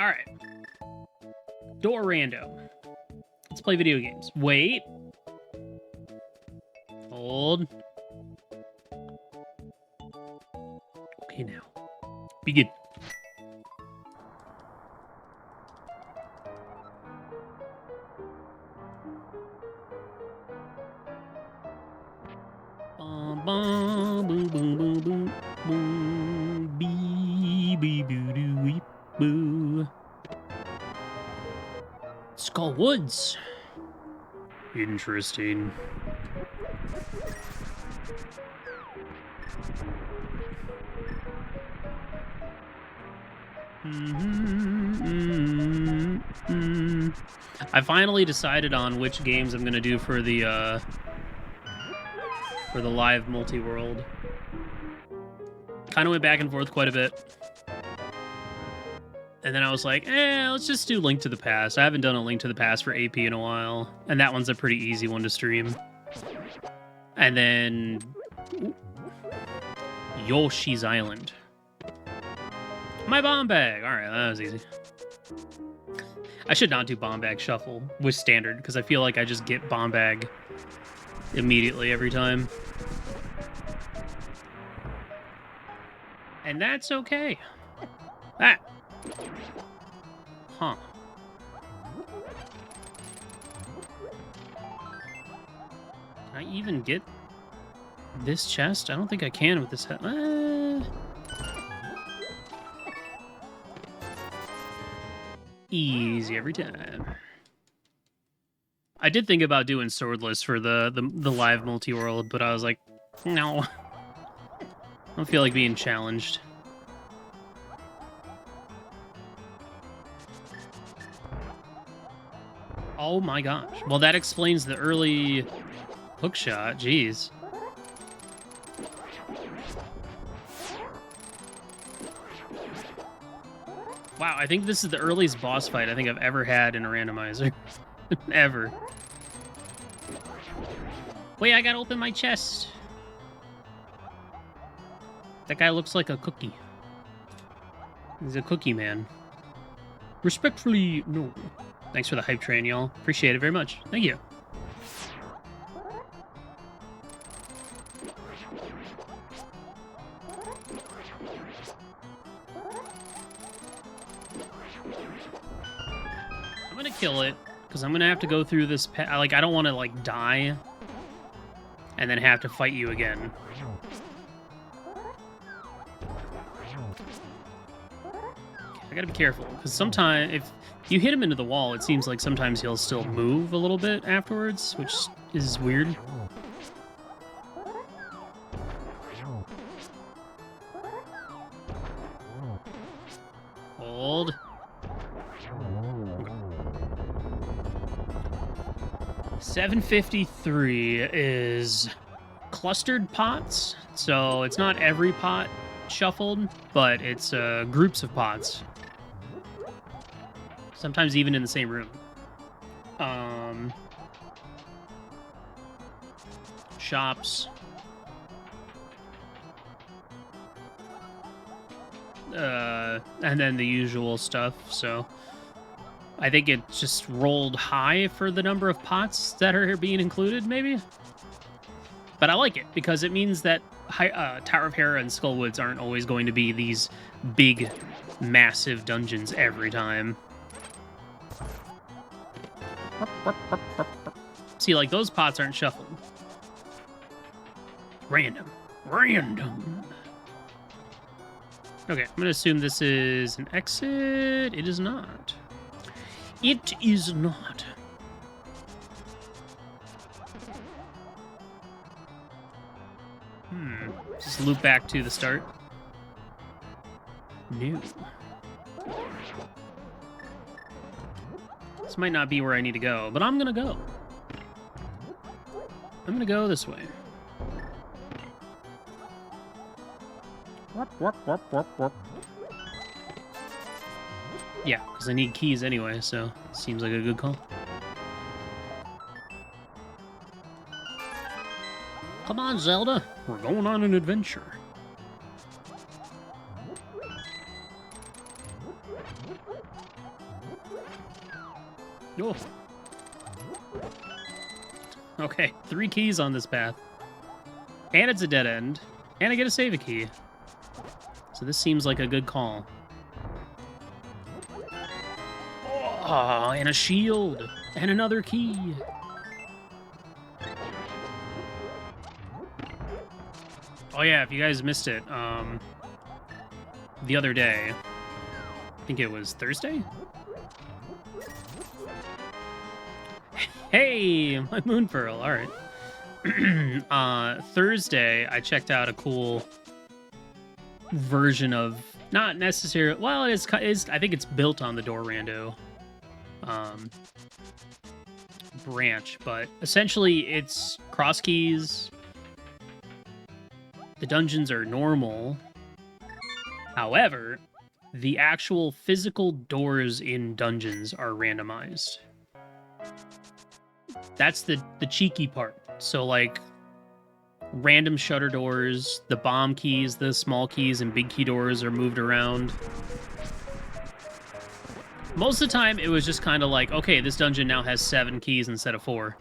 Alright. Door rando. Let's play video games. Wait. Hold. Okay, now. Begin. Bum, bum, boom, boom, boom, boom, boom, bee, bee, boo, doo, weep, boo. Skull Woods. Interesting. I finally decided on which games I'm gonna do for the live multi-world. Kind of went back and forth quite a bit. And then I was like, let's just do Link to the Past. I haven't done a Link to the Past for AP in a while. And that one's a pretty easy one to stream. And then Yoshi's Island. My bomb bag. All right, that was easy. I should not do bomb bag shuffle with standard because I feel like I just get bomb bag immediately every time. And that's okay. Ah. Huh. Can I even get this chest? I don't think I can with this head. Easy every time. I did think about doing swordless for the live multi-world, but I was like, no. I don't feel like being challenged. Oh my gosh. Well, that explains the early hookshot. Jeez. Wow, I think this is the earliest boss fight I think I've ever had in a randomizer. Ever. Wait, I gotta open my chest. That guy looks like a cookie. He's a cookie man. Respectfully, no. Thanks for the hype train, y'all. Appreciate it very much. Thank you. I'm gonna kill it, because I'm gonna have to go through this... Like, I don't want to, like, die and then have to fight you again. I gotta be careful, because sometimes if you hit him into the wall, it seems like sometimes he'll still move a little bit afterwards, which is weird. Hold. Okay. 753 is clustered pots, so it's not every pot shuffled, but it's groups of pots. Sometimes even in the same room. Shops. And then the usual stuff, so... I think it just rolled high for the number of pots that are being included, maybe? But I like it, because it means that Tower of Hera and Skullwoods aren't always going to be these big, massive dungeons every time. See, like, those pots aren't shuffled. Random. Random. Okay, I'm going to assume this is an exit. It is not. It is not. Just loop back to the start. No. This might not be where I need to go, but I'm gonna go. I'm gonna go this way. Yeah, because I need keys anyway, so seems like a good call. Come on, Zelda. We're going on an adventure. Oh. Okay, 3 keys on this path. And it's a dead end. And I get a save a key. So this seems like a good call. Oh, and a shield. And another key. Oh yeah, if you guys missed it, the other day, I think it was Thursday? Hey, my moon pearl, all right. Thursday, I checked out a cool version of, not necessarily, well, I think it's built on the Door Rando branch, but essentially it's cross keys. The dungeons are normal. However, the actual physical doors in dungeons are randomized. That's the cheeky part. So, like, random shutter doors, the bomb keys, the small keys, and big key doors are moved around. Most of the time, it was just kind of like, okay, this dungeon now has 7 keys instead of 4.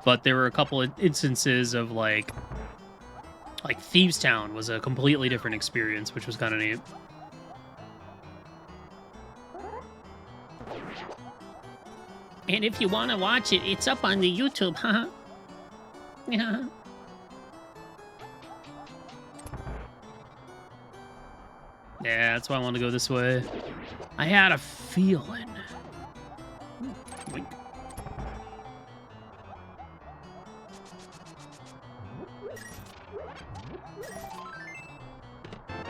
But there were a couple of instances of, like Thieves Town was a completely different experience, which was kind of neat. And if you want to watch it, it's up on the YouTube, huh? Yeah. Yeah, that's why I want to go this way. I had a feeling. Wink.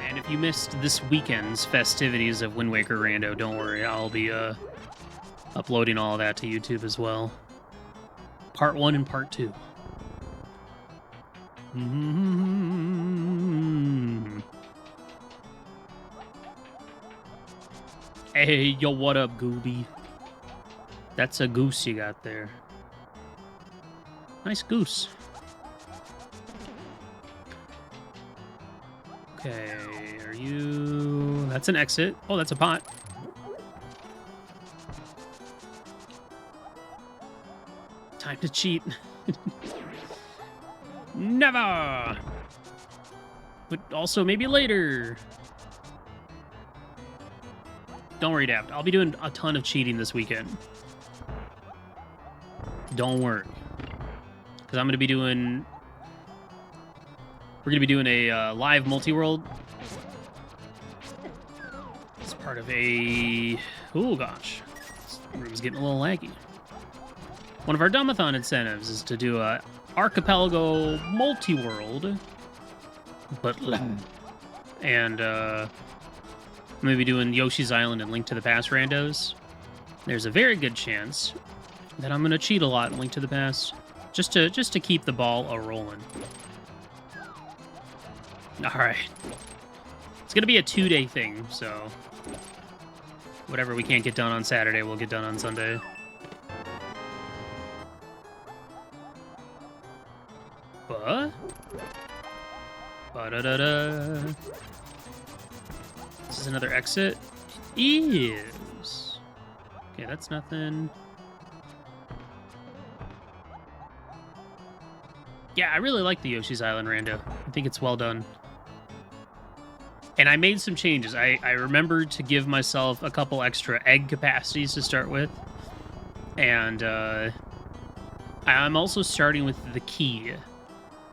And if you missed this weekend's festivities of Wind Waker Rando, don't worry, I'll be uploading all of that to YouTube as well. Part 1 and Part 2. Hey, yo, what up, Gooby? That's a goose you got there. Nice goose. Okay, are you... That's an exit. Oh, that's a pot. Time to cheat. Never! But also maybe later. Don't worry, Daft. I'll be doing a ton of cheating this weekend. Don't worry. Because I'm going to be doing... We're going to be doing a live multi-world. It's part of a... Oh, gosh. This room's getting a little laggy. One of our Dumbathon incentives is to do a archipelago multi-world. But... And, I'm going to be doing Yoshi's Island and Link to the Past randos. There's a very good chance that I'm going to cheat a lot in Link to the Past. Just to keep the ball a-rolling. Alright. It's going to be a 2-day thing, so... Whatever we can't get done on Saturday, we'll get done on Sunday. But... Ba-da-da-da... This is another exit. Is. Okay, that's nothing. Yeah, I really like the Yoshi's Island rando. I think it's well done. And I made some changes. I remembered to give myself a couple extra egg capacities to start with. And I'm also starting with the key.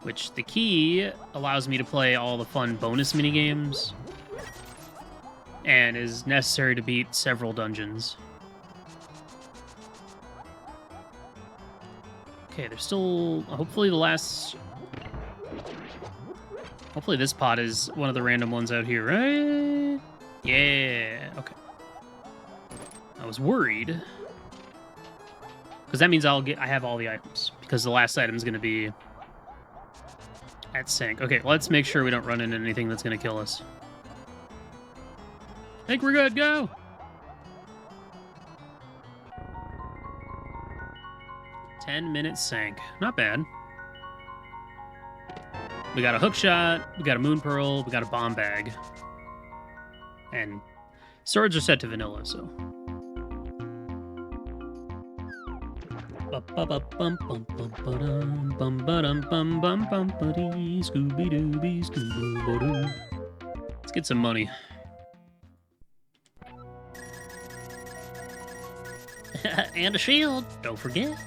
Which the key allows me to play all the fun bonus minigames. And is necessary to beat several dungeons. Okay, there's still... Hopefully the last... Hopefully this pot is one of the random ones out here, right? Yeah, okay. I was worried. Because that means I have all the items. Because the last item is going to be... at sync. Okay, let's make sure we don't run into anything that's going to kill us. I think we're good. Go! "10-minute sync. Not bad. We got a hook shot, we got a moon pearl, we got a bomb bag. And Swords are set to vanilla, so. Let's get some money. And a shield, don't forget.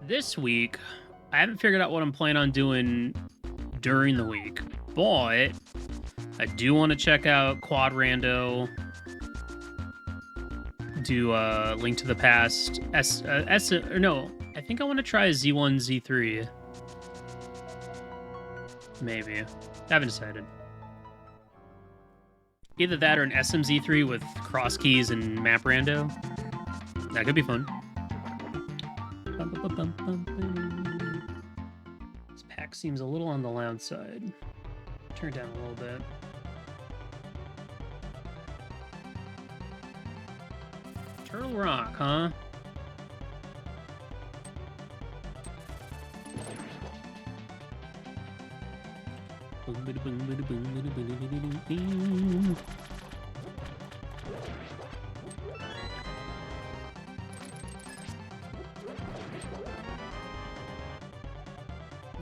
This week, I haven't figured out what I'm planning on doing during the week, but I do want to check out Quad Rando, do Link to the Past, I think I want to try Z1, Z3. Maybe. I haven't decided. Either that or an SMZ3 with cross keys and map rando. That could be fun. This pack seems a little on the loud side. Turn it down a little bit. Turtle Rock, huh?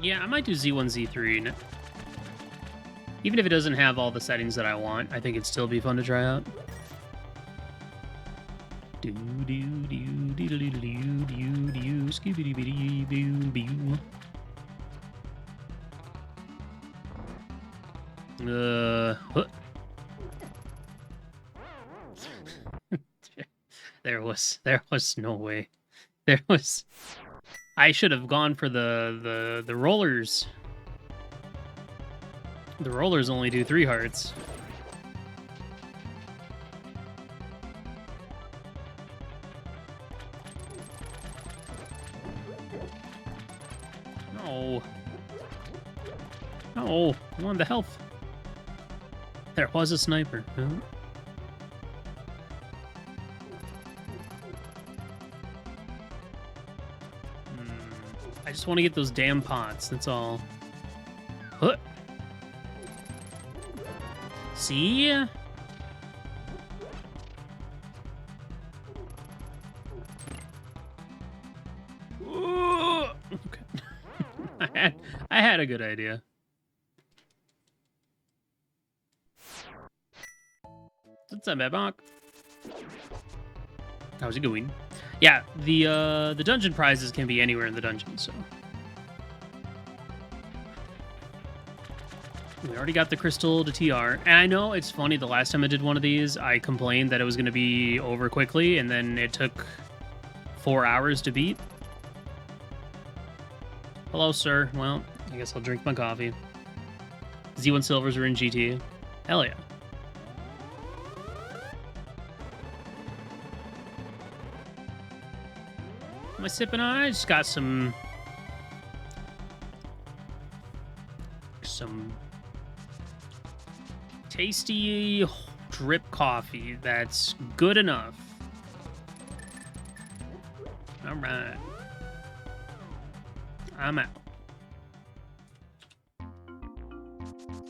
Yeah, I might do Z1, Z3. Even if it doesn't have all the settings that I want, I think it'd still be fun to try out. There was no way. I should have gone for the rollers. The rollers only do 3 hearts. No. No, I want the health. There was a sniper. Huh? I just want to get those damn pots, that's all. Huh. See? Okay. I had a good idea. What's up, Ebok? How's it going? Yeah, the dungeon prizes can be anywhere in the dungeon, so. We already got the crystal to TR. And I know it's funny, the last time I did one of these, I complained that it was going to be over quickly, and then it took 4 hours to beat. Hello, sir. Well, I guess I'll drink my coffee. Z1 Silvers are in GT. Hell yeah. Am I sipping on? I just got some tasty drip coffee that's good enough. All right. I'm out.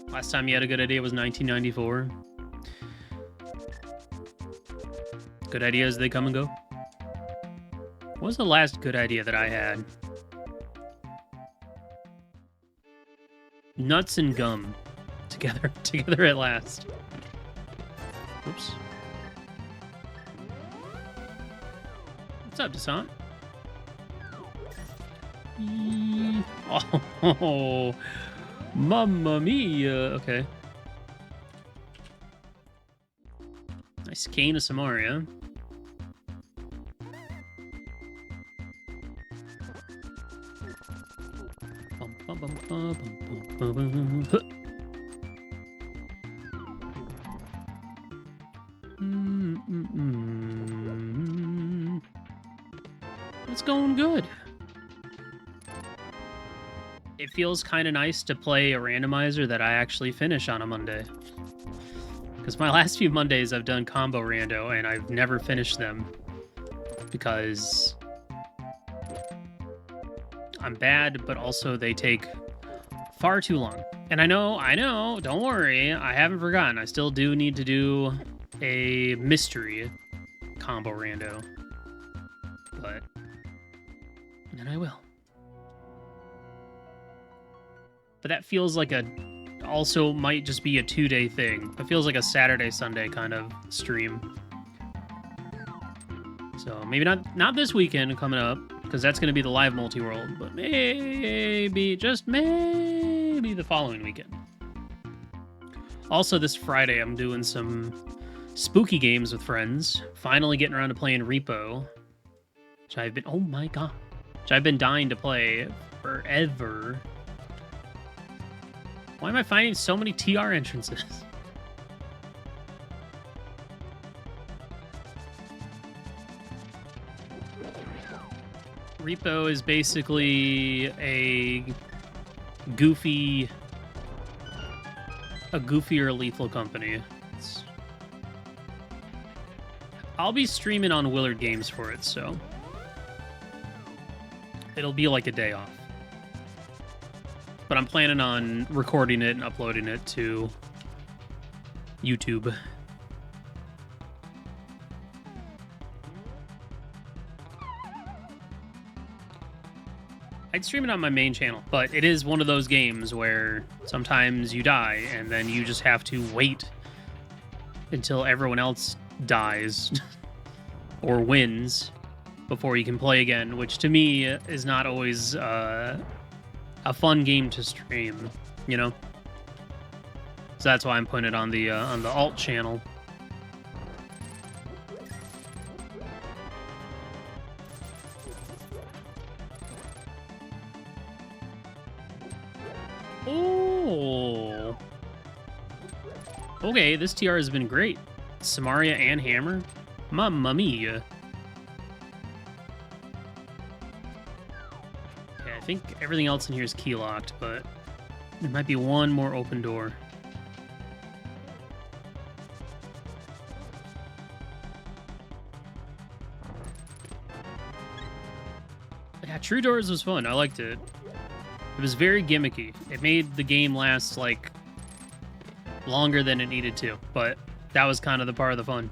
Last time you had a good idea was 1994. Good ideas, they come and go. What was the last good idea that I had? Nuts and gum. Together at last. Oops. What's up, Desant? Oh, mamma mia. Okay. Nice cane of Samaria. It's going good. It feels kind of nice to play a randomizer that I actually finish on a Monday. Because my last few Mondays I've done combo rando and I've never finished them. Because I'm bad, but also they take far too long. And I know, don't worry, I haven't forgotten. I still do need to do a mystery combo rando. But then I will. But that feels like also might just be a 2-day thing. It feels like a Saturday, Sunday kind of stream. So maybe not this weekend coming up, because that's going to be the live multi-world, but maybe, just maybe the following weekend. Also this Friday, I'm doing some spooky games with friends. Finally getting around to playing Repo, which I've been, oh my god, which I've been dying to play forever. Why am I finding so many TR entrances? Repo is basically a goofier Lethal Company. I'll be streaming on Willard Games for it, so it'll be like a day off. But I'm planning on recording it and uploading it to YouTube. I'd stream it on my main channel, but it is one of those games where sometimes you die and then you just have to wait until everyone else dies or wins before you can play again, which to me is not always a fun game to stream, you know? So that's why I'm putting it on the alt channel. Oh. Okay, this TR has been great. Samaria and Hammer? Mamma mia. Okay, I think everything else in here is key locked, but there might be one more open door. Yeah, True Doors was fun. I liked it. It was very gimmicky. It made the game last, like, longer than it needed to, but that was kind of the part of the fun.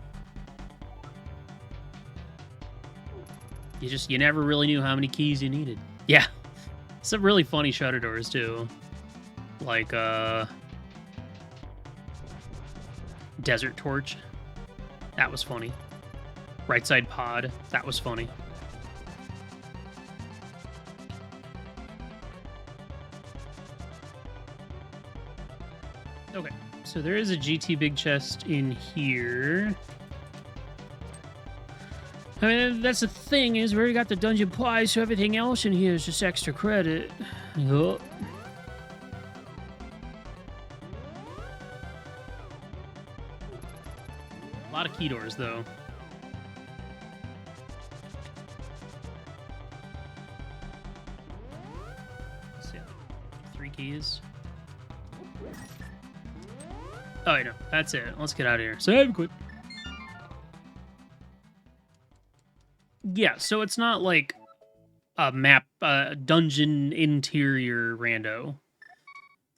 You never really knew how many keys you needed. Yeah. Some really funny shutter doors, too. Like, Desert Torch. That was funny. Right Side Pod. That was funny. Okay, so there is a GT big chest in here. I mean, that's the thing, is we already got the dungeon prize, so everything else in here is just extra credit. Oh. A lot of key doors, though. Let's see. 3 keys. Oh, I know. That's it. Let's get out of here. Save quick. Yeah, so it's not like a map, dungeon interior rando.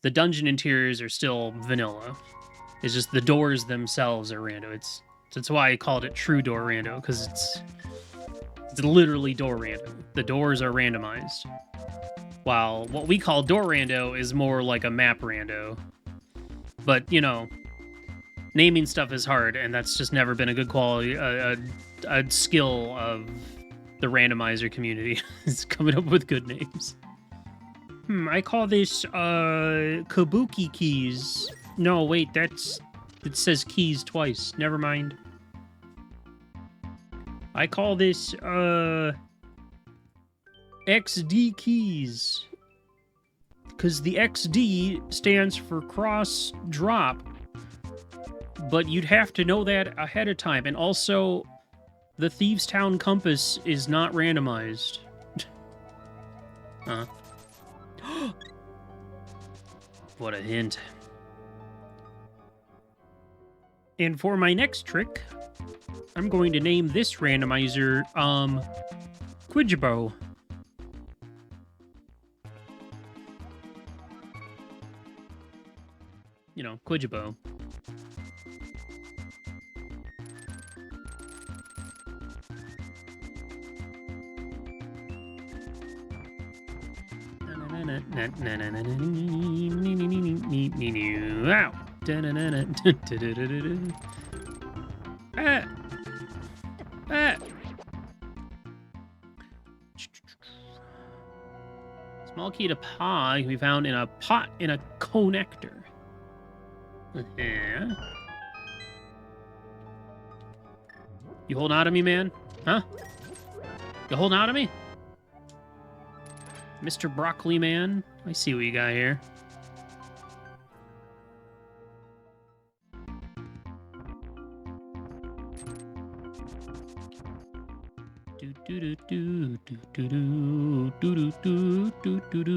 The dungeon interiors are still vanilla. It's just the doors themselves are rando. That's why I called it True Door Rando, because it's literally door rando. The doors are randomized. While what we call door rando is more like a map rando. But, you know, naming stuff is hard, and that's just never been a good quality, a skill of the randomizer community. Is coming up with good names. I call this, Kabuki keys. No, wait, it says keys twice. Never mind. I call this, XD keys. Because the XD stands for cross drop. But you'd have to know that ahead of time. And also, the Thieves' Town compass is not randomized. What a hint. And for my next trick, I'm going to name this randomizer, Quidjabo. you know, Quijibo. Wow. Ah. Ah. Small key to paw can be found in a pot in a connector. Yeah. You holding out on me, man? Huh? You holding out on me? Mr. Broccoli Man? I see what you got here.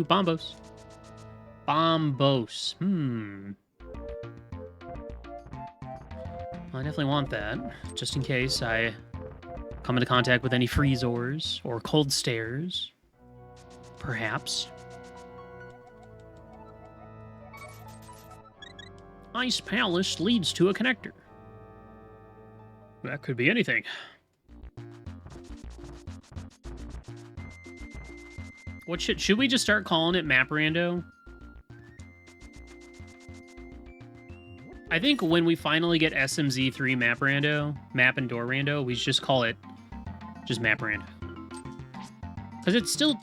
Bombos. Bombos. I definitely want that, just in case I come into contact with any freezors or cold stares. Perhaps. Ice Palace leads to a connector. That could be anything. What should we just start calling it Map Rando? I think when we finally get SMZ3 Map Rando, Map and Door Rando, we just call it just Map Rando. Because it's still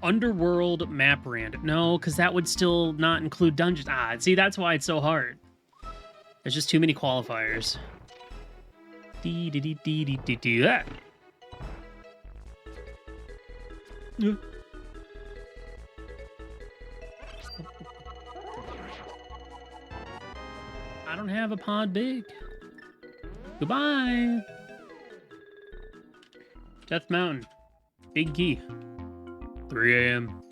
Underworld Map Rando. No, because that would still not include dungeons. Ah, see, that's why it's so hard. There's just too many qualifiers. That. I don't have a pod big. Goodbye. Death Mountain. Big key. 3 a.m.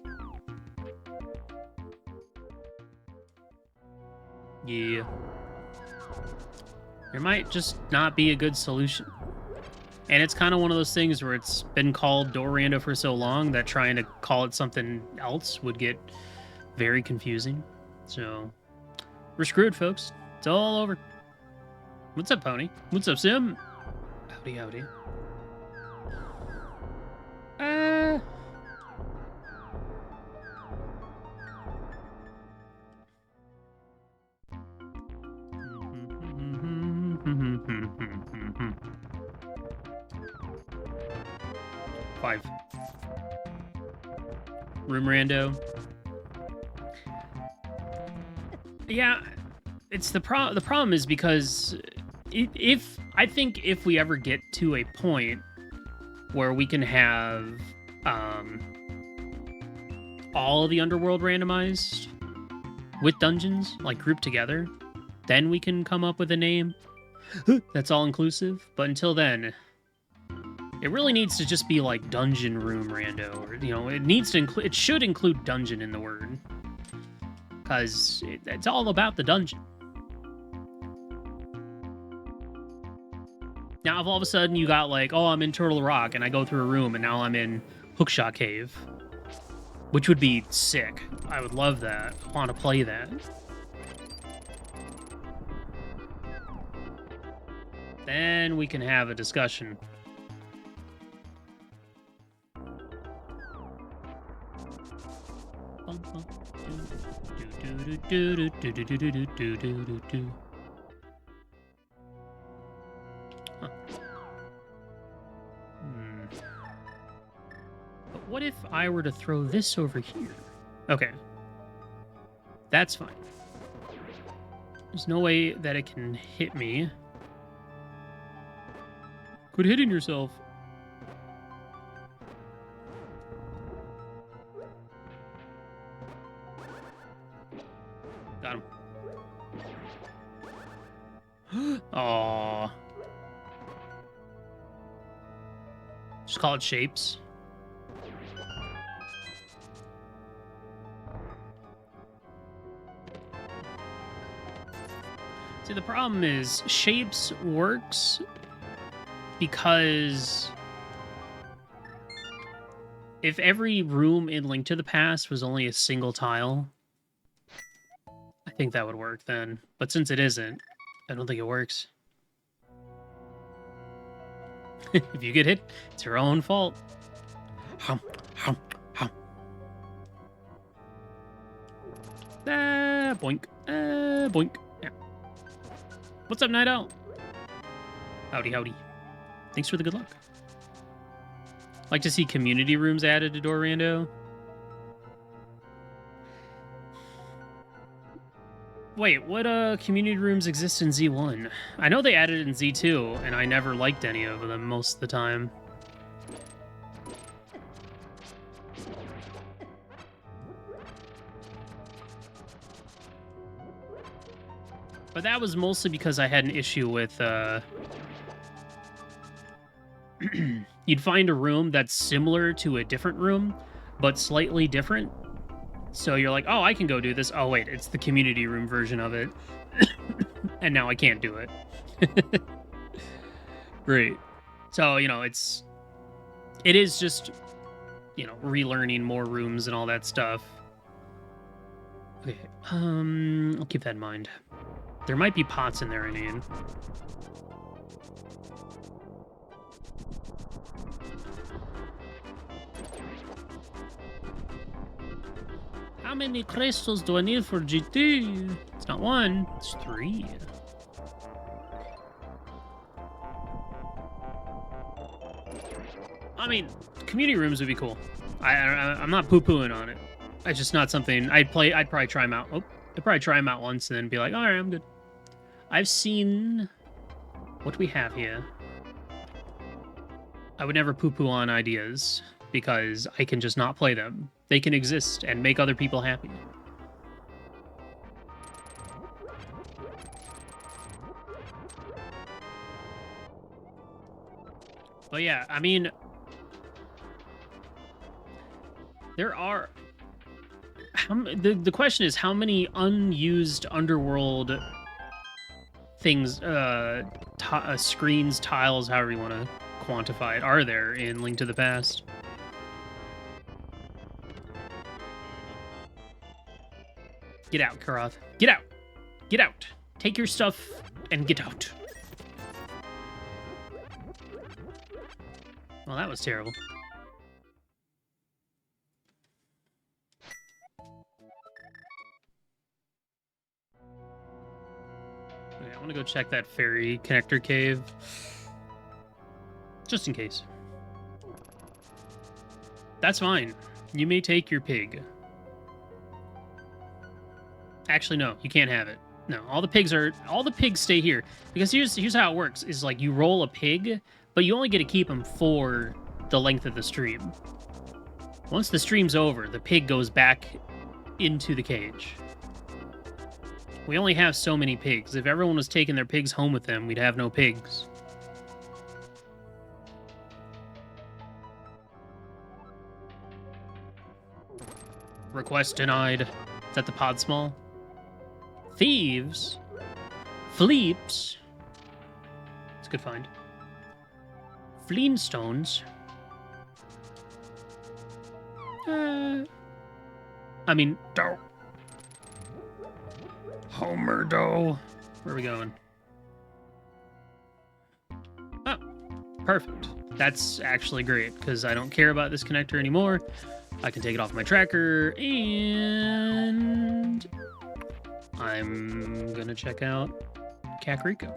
Yeah. There might just not be a good solution. And it's kind of one of those things where it's been called Door Rando for so long that trying to call it something else would get very confusing. So, we're screwed, folks. It's all over. What's up, Pony? What's up, Sim? Howdy, howdy. Five. Room Rando. Yeah, it's the problem is because I think if we ever get to a point where we can have all of the Underworld randomized with dungeons, like grouped together, then we can come up with a name that's all inclusive. But until then, it really needs to just be like Dungeon Room Rando, or it needs to include. It should include dungeon in the word, because it's all about the dungeon. Now, if all of a sudden you got like, oh, I'm in Turtle Rock, and I go through a room, and now I'm in Hookshot Cave, which would be sick. I would love that. I want to play that. Then we can have a discussion. Huh. But what if I were to throw this over here? Okay. That's fine. There's no way that it can hit me. Quit hitting yourself. Got him. Aww. Just call it shapes. See, the problem is shapes works because if every room in Link to the Past was only a single tile, think that would work then. But since it isn't, I don't think it works. If you get hit, it's your own fault. Hum, hum, hum. Boink. Boink. Yeah. What's up, Night Owl? Howdy, howdy. Thanks for the good luck. Like to see community rooms added to Dorando. Wait, what community rooms exist in Z1? I know they added it in Z2, and I never liked any of them most of the time. But that was mostly because I had an issue with you'd find a room that's similar to a different room, but slightly different. So you're like, oh, I can go do this. Oh, wait, it's the community room version of it. And now I can't do it. Great. So, you know, it is just, you know, relearning more rooms and all that stuff. Okay, I'll keep that in mind. There might be pots in there I need. How many crystals do I need for GT? It's not 1, it's 3. I mean, community rooms would be cool. I'm not poo-pooing on it. It's just not something I'd probably try them out. Oh, I'd probably try them out once and then be like, all right, I'm good. I've seen what we have here. I would never poo-poo on ideas because I can just not play them. They can exist and make other people happy. But yeah, I mean, there are... the question is, how many unused underworld things, screens, tiles, however you want to quantify it, are there in Link to the Past? Get out, Karoth. Get out! Get out! Take your stuff and get out. Well, that was terrible. Okay, I want to go check that fairy connector cave. Just in case. That's fine. You may take your pig. Actually, no, you can't have it. No, all the pigs stay here. Because here's how it works, is like you roll a pig, but you only get to keep them for the length of the stream. Once the stream's over, the pig goes back into the cage. We only have so many pigs. If everyone was taking their pigs home with them, we'd have no pigs. Request denied. Is that the pod small? Thieves? Fleeps? It's a good find. Fleenstones? I mean, dough. Homer dough. Where are we going? Oh, perfect. That's actually great, because I don't care about this connector anymore. I can take it off my tracker, and I'm gonna check out Kakar Rico.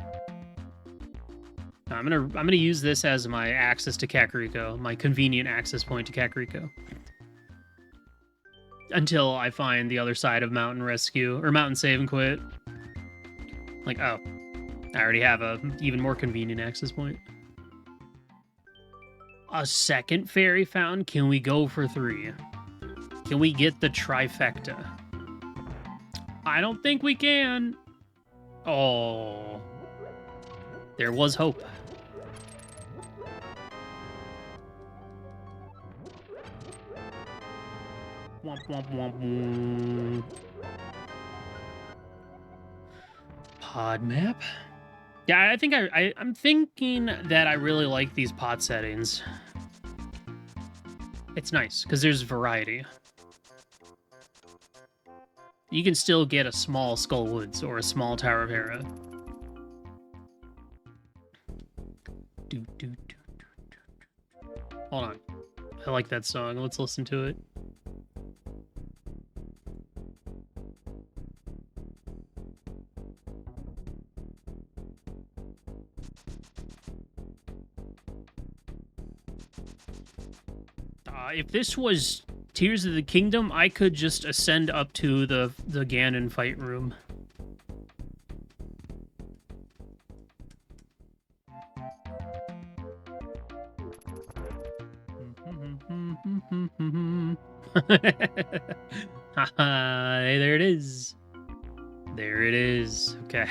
I'm gonna use this as my access to Kakar Rico, my convenient access point to Kakar Rico, until I find the other side of Mountain Rescue or Mountain Save and Quit. Like, oh, I already have a even more convenient access point. A second fairy fountain? Can we go for 3? Can we get the trifecta? I don't think we can. Oh. There was hope. Womp, womp, womp, womp. Pod map? Yeah, I think I'm thinking that I really like these pot settings. It's nice, because there's variety. You can still get a small Skull Woods or a small Tower of Hera. Hold on. I like that song. Let's listen to it. If this was Tears of the Kingdom, I could just ascend up to the Ganon fight room. Hey, there it is. There it is. Okay.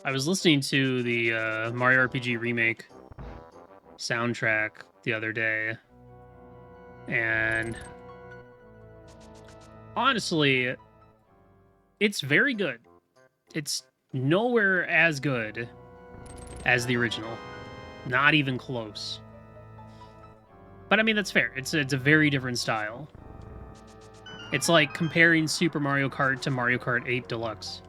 I was listening to the Mario RPG Remake soundtrack the other day, and honestly, it's very good. It's nowhere as good as the original. Not even close. But I mean, that's fair. It's a very different style. It's like comparing Super Mario Kart to Mario Kart 8 Deluxe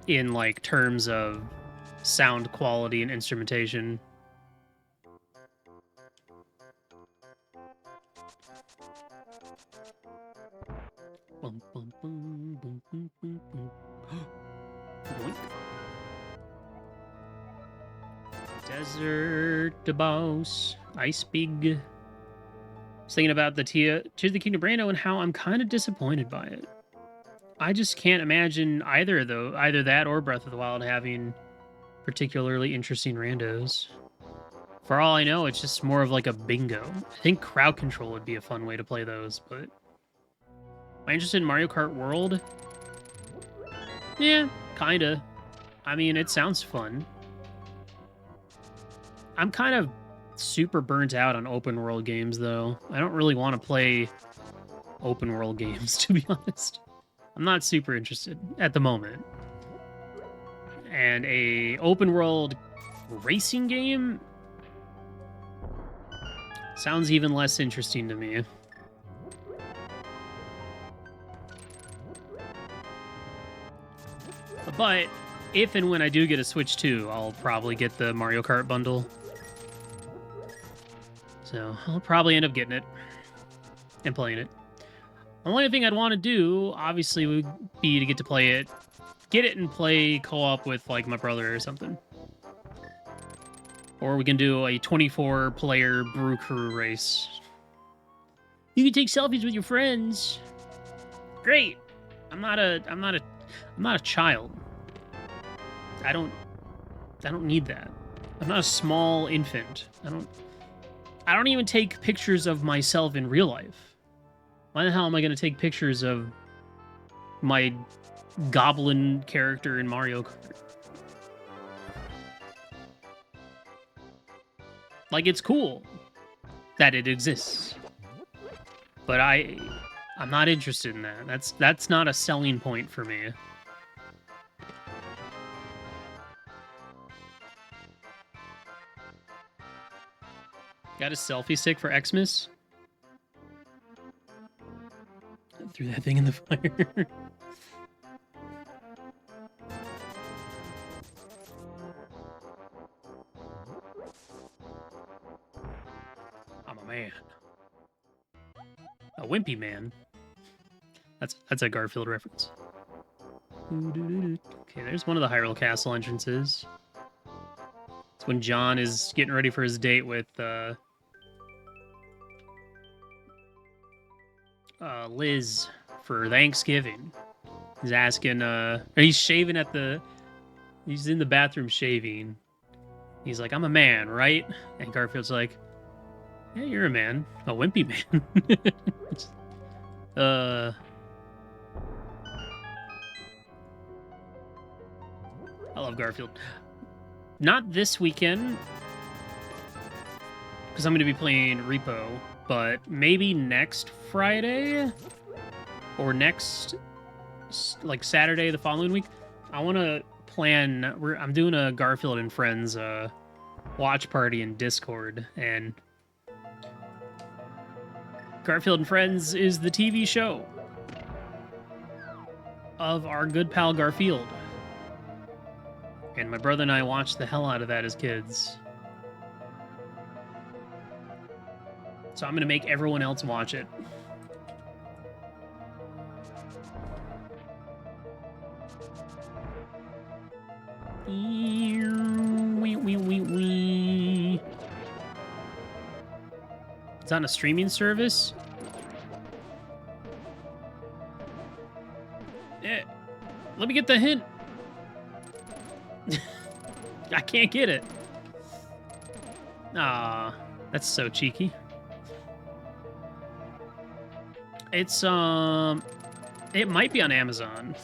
in like terms of sound quality and instrumentation. Desert the boss, ice big. I was thinking about the Tears of the Kingdom Brando and how I'm kind of disappointed by it. I just can't imagine either that or Breath of the Wild having particularly interesting randos. For all I know, it's just more of like a bingo. I think crowd control would be a fun way to play those, but am I interested in Mario Kart World? Yeah, kinda. I mean, it sounds fun. I'm kind of super burnt out on open world games, though. I don't really want to play open world games, to be honest. I'm not super interested at the moment. And a open world racing game sounds even less interesting to me. But if and when I do get a Switch 2, I'll probably get the Mario Kart bundle. So I'll probably end up getting it and playing it. The only thing I'd want to do, obviously, would be to get it and play co-op with like my brother or something. Or we can do a 24-player Brew Crew race. You can take selfies with your friends. Great. I'm not a child. I don't need that. I'm not a small infant. I don't even take pictures of myself in real life. Why the hell am I going to take pictures of my goblin character in Mario Kart? Like, it's cool that it exists. But I'm not interested in that. That's not a selling point for me. Got a selfie stick for Xmas? Threw that thing in the fire. I'm a man. A wimpy man. That's a Garfield reference. Okay, there's one of the Hyrule Castle entrances. It's when John is getting ready for his date with Liz for Thanksgiving. He's asking, he's shaving he's in the bathroom shaving. He's like, I'm a man, right? And Garfield's like, yeah, you're a man. A wimpy man. I love Garfield. Not this weekend, because I'm going to be playing Repo, but maybe next Friday or next, like, Saturday the following week. I want to plan. I'm doing a Garfield and Friends watch party in Discord, and Garfield and Friends is the TV show of our good pal Garfield. And my brother and I watched the hell out of that as kids. So I'm going to make everyone else watch it. It's on a streaming service? Let me get the hint. I can't get it. Ah, that's so cheeky. It's it might be on Amazon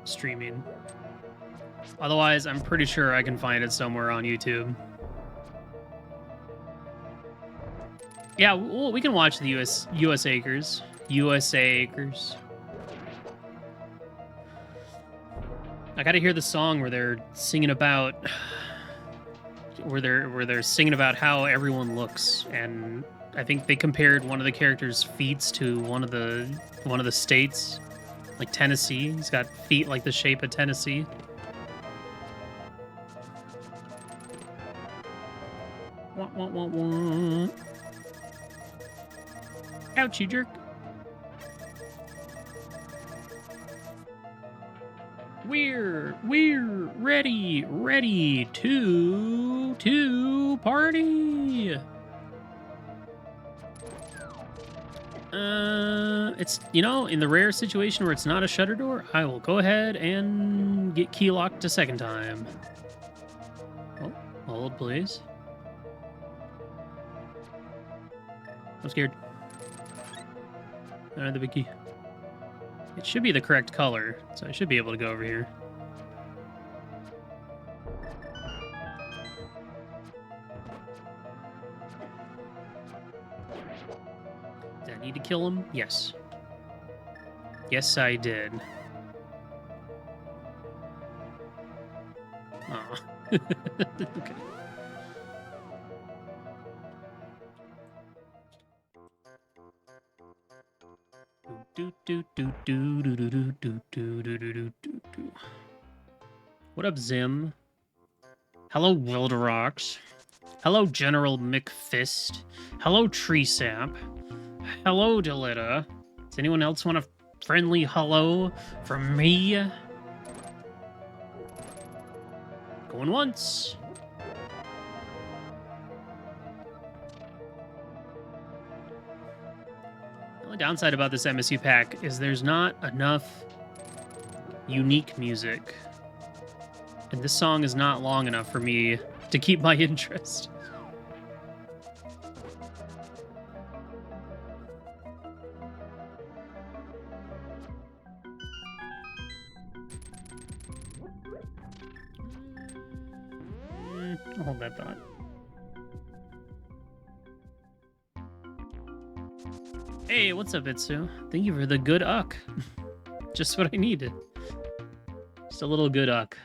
streaming. Otherwise, I'm pretty sure I can find it somewhere on YouTube. Yeah, well, we can watch the US Acres. USA Acres. I gotta hear the song where they're singing about where they're singing about how everyone looks, and I think they compared one of the characters' feet to one of the states, like Tennessee. He's got feet like the shape of Tennessee. Wah, wah, wah, wah. Ouch, you jerk. We're ready to party. It's, you know, in the rare situation where it's not a shutter door, I will go ahead and get key locked a second time. Oh, hold, please. I'm scared. The big key. It should be the correct color, so I should be able to go over here. Did I need to kill him? Yes. Yes, I did. Aw. Okay. What up, Zim? Hello, Wilderox. Hello, General McFist. Hello, Tree Sap. Hello, Delita. Does anyone else want a friendly hello from me? Going once. The only downside about this MSU pack is there's not enough unique music. And this song is not long enough for me to keep my interest. I'll hold that thought. Hey, what's up, Itsu? Thank you for the good uck. Just what I needed. Just a little good uck.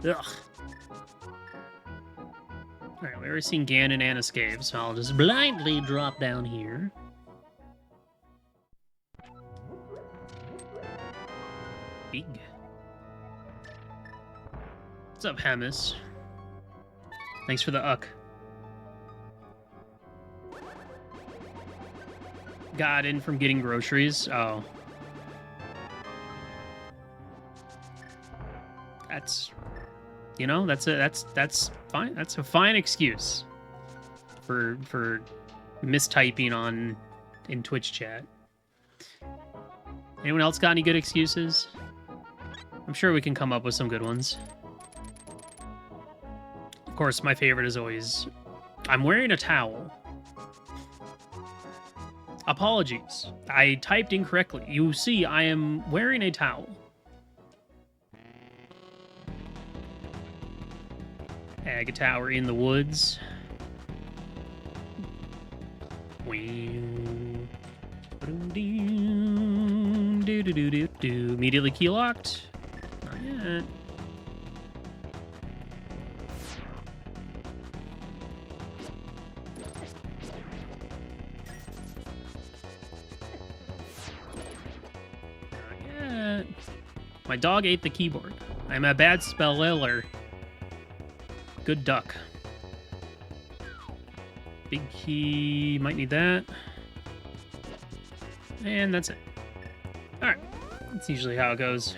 Ugh. Alright, we already seen Ganon and Escape, so I'll just blindly drop down here. Big. What's up, Hemis? Thanks for the uck. Got in from getting groceries. Oh. That's, you know, that's fine. That's a fine excuse for mistyping in Twitch chat. Anyone else got any good excuses? I'm sure we can come up with some good ones. Of course, my favorite is always, I'm wearing a towel. Apologies. I typed incorrectly. You see, I am wearing a towel. Ag tower in the woods. Immediately key locked. yet. Not yet. My dog ate the keyboard. I'm a bad speller. Good duck. Big key. Might need that. And that's it. Alright. That's usually how it goes.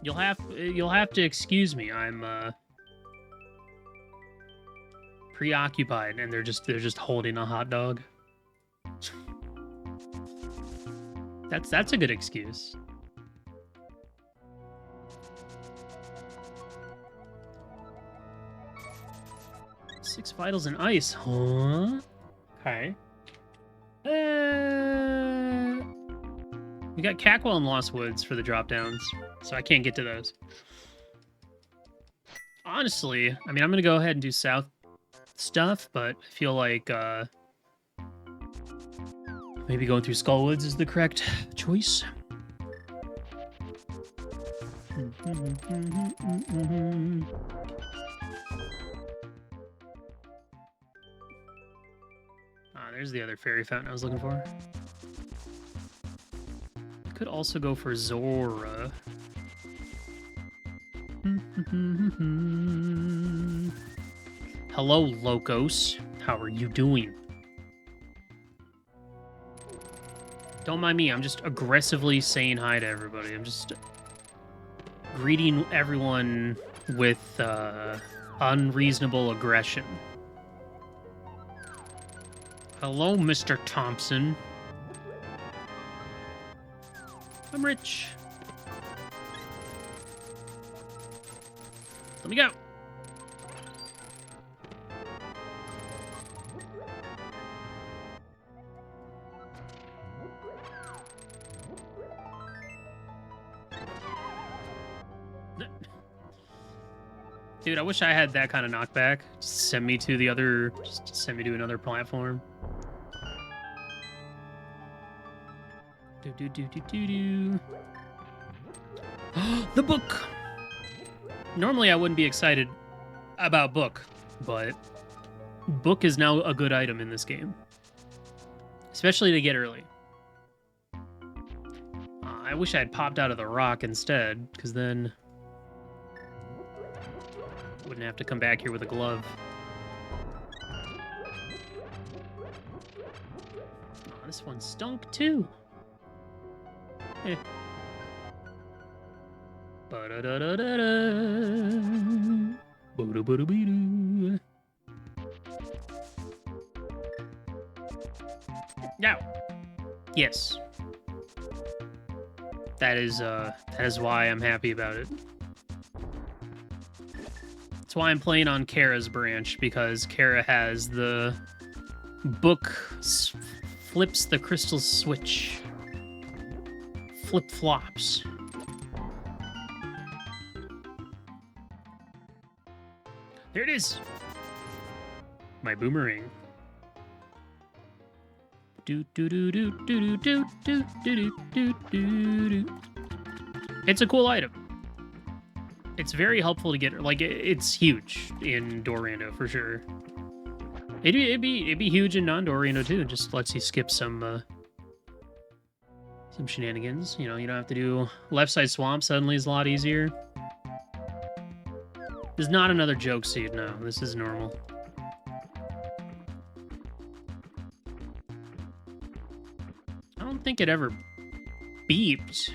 You'll have to excuse me. I'm preoccupied, and they're just holding a hot dog. That's a good excuse. Six vitals and ice, huh? Okay. We got Cackwell and Lost Woods for the drop downs, so I can't get to those. Honestly, I mean, I'm gonna go ahead and do south stuff, but I feel like maybe going through Skullwoods is the correct choice. There's the other fairy fountain I was looking for. Could also go for Zora. Hello, Locos. How are you doing? Don't mind me, I'm just aggressively saying hi to everybody. I'm just greeting everyone with unreasonable aggression. Hello, Mr. Thompson. I'm rich. Let me go. Dude, I wish I had that kind of knockback. Just send me to the other... Just send me to another platform. Do. The book! Normally I wouldn't be excited about book, but book is now a good item in this game. Especially to get early. I wish I had popped out of the rock instead, because then... wouldn't have to come back here with a glove. Oh, this one stunk too. Eh. Now, yes, that is why I'm happy about it. That's why I'm playing on Kara's branch, because Kara has the book flips the crystal switch. Flip-flops. There it is. My boomerang. It's a cool item. It's very helpful to get, like, it's huge in Dorando for sure. It'd be huge in non-Dorando too. It just lets you skip some shenanigans. You know, you don't have to do left side swamp. Suddenly is a lot easier. This is not another joke seed. No, this is normal. I don't think it ever beeped.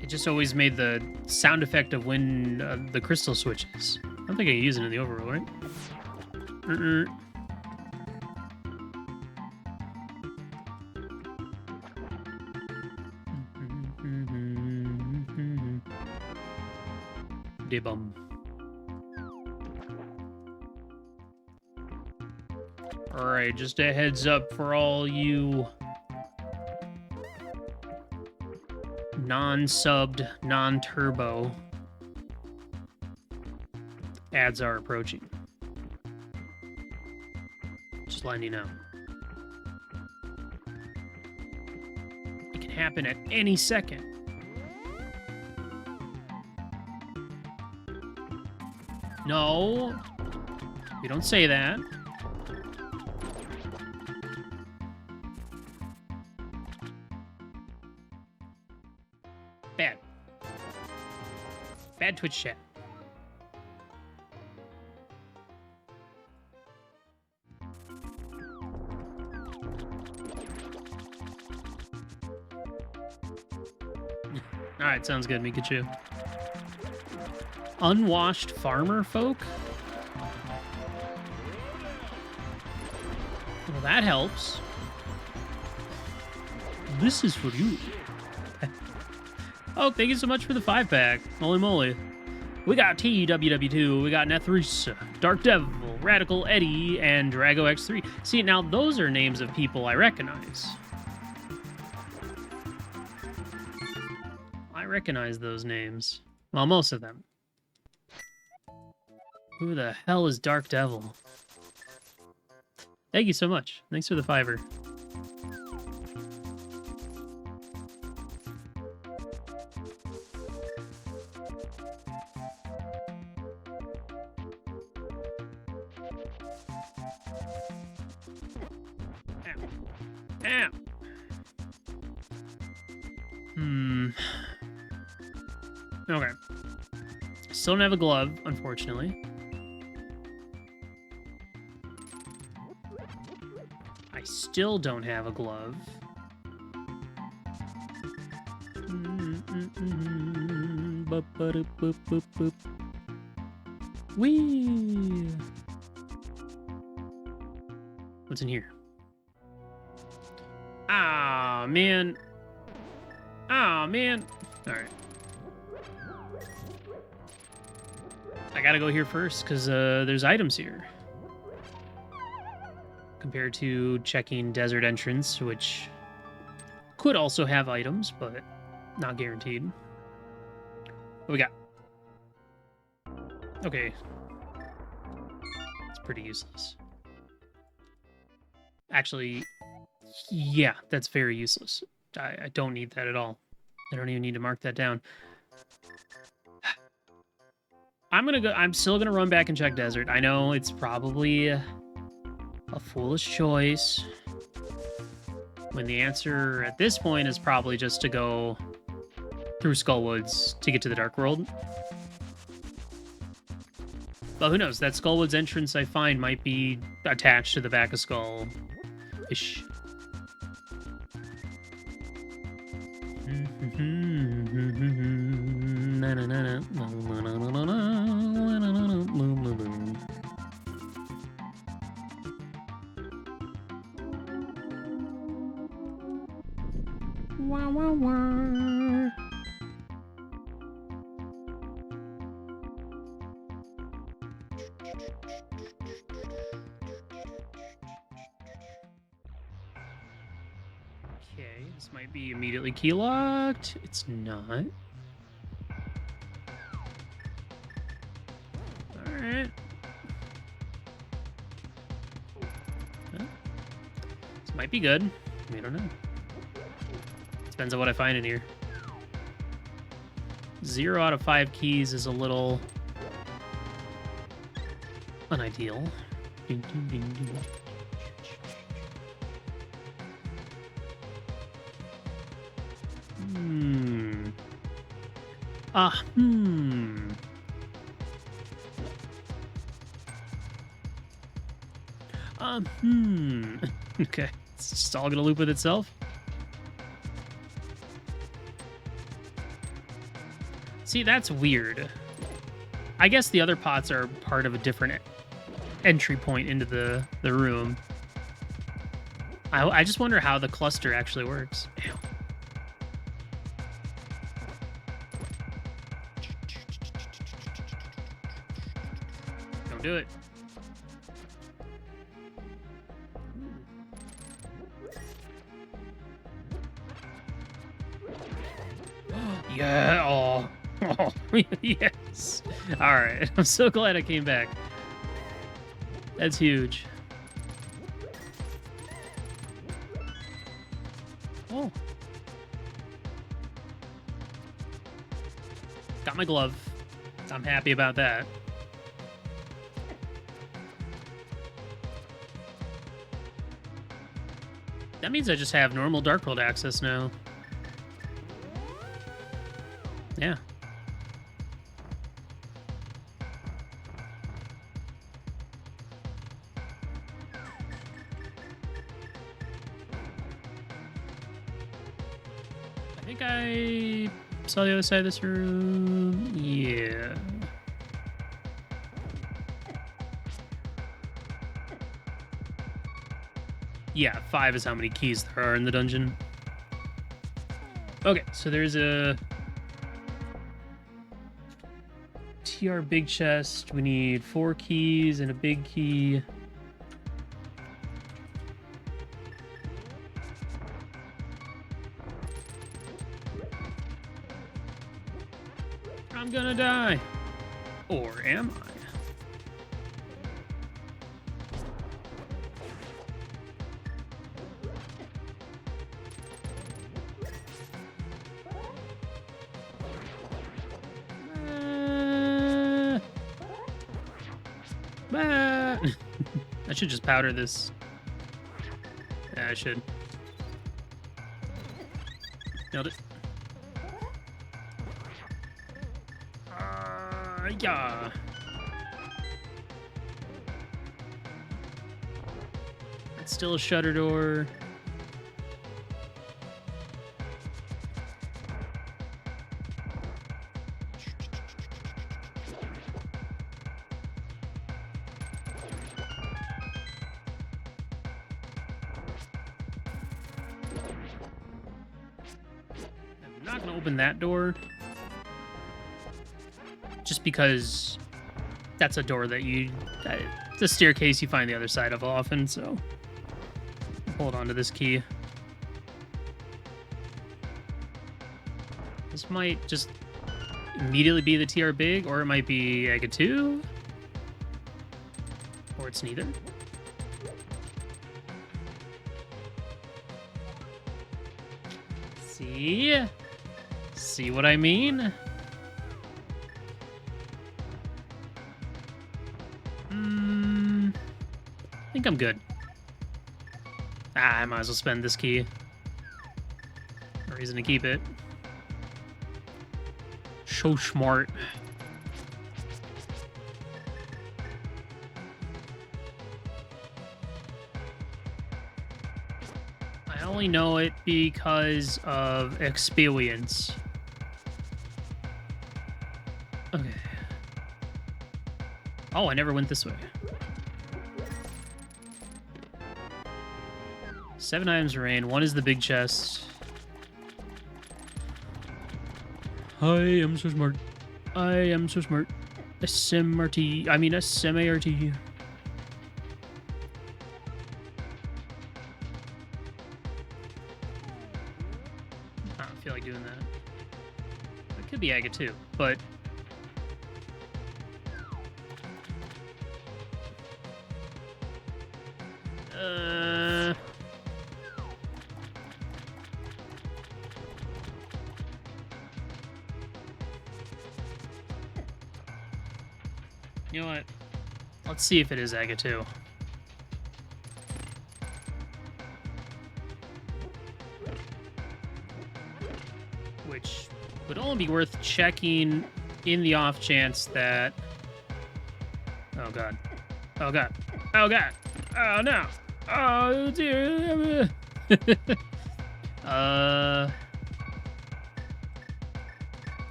It just always made the sound effect of when the crystal switches. I don't think I can use it in the overworld, right? Dibum. Alright, just a heads up for all you non-subbed, non-turbo ads are approaching. Just letting you know. It can happen at any second. No. You don't say that. Bad. Bad Twitch chat. Alright, sounds good, Mikachu. Unwashed farmer folk? Well, that helps. This is for you. Oh, thank you so much for the 5-pack. Holy moly. We got TWW2, we got Nethris, Dark Devil, Radical Eddie, and Drago X3. See, now those are names of people I recognize. I recognize those names. Well, most of them. Who the hell is Dark Devil? Thank you so much. Thanks for the Fiverr. Ow. Okay. Still don't have a glove, unfortunately. I still don't have a glove. Whee! What's in here? Ah, man. Ah, man. All right. I gotta go here first because there's items here. Compared to checking Desert Entrance, which could also have items, but not guaranteed. What we got? Okay. It's pretty useless. Actually, yeah, that's very useless. I don't need that at all. I don't even need to mark that down. I'm still gonna run back and check Desert. I know it's probably a foolish choice, when the answer at this point is probably just to go through Skullwoods to get to the Dark World. But who knows? That Skullwoods entrance I find might be attached to the back of Skull-ish. Okay, this might be immediately key locked. It's not. Alright. This might be good. We don't know. Depends on what I find in here. 0 out of 5 keys is a little unideal. Okay, it's just all gonna loop with itself. See, that's weird. I guess the other pots are part of a different entry point into the room. I just wonder how the cluster actually works. Ew. Don't do it. Yeah. Oh. Oh. Yes. All right. I'm so glad I came back. That's huge. Oh. Got my glove. I'm happy about that. That means I just have normal Dark World access now. Yeah. I think I saw the other side of this room. Yeah. Yeah, 5 is how many keys there are in the dungeon. Okay, so there's a TR big chest. We need 4 keys and a big key. I'm gonna die. Or am I? I should just powder this. Yeah, I should. Nailed it. Yeah. It's still a shutter door. I'm not gonna open that door. Just because that's a door that it's a staircase you find the other side of often, so hold on to this key. This might just immediately be the TR big, or it might be Ega 2, or it's neither. See what I mean? I think I'm good. I might as well spend this key. No reason to keep it. So smart. I only know it because of experience. Okay. Oh, I never went this way. 7 items remain. 1 is the big chest. I am so smart. I am so smart. SMRT. I mean SMART. I don't feel like doing that. It could be Aga too, but you know what? Let's see if it is Aga 2. Which would only be worth checking in the off chance that... Oh, God. Oh, God. Oh, God. Oh, no. Oh, dear.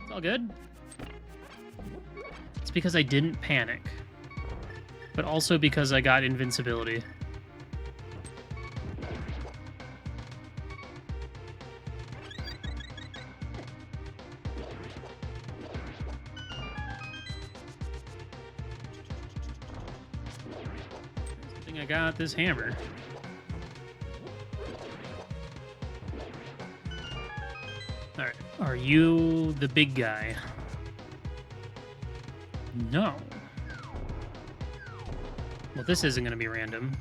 All good. It's because I didn't panic, but also because I got invincibility. I think I got this hammer. All right. Are you the big guy? No. Well, this isn't going to be random.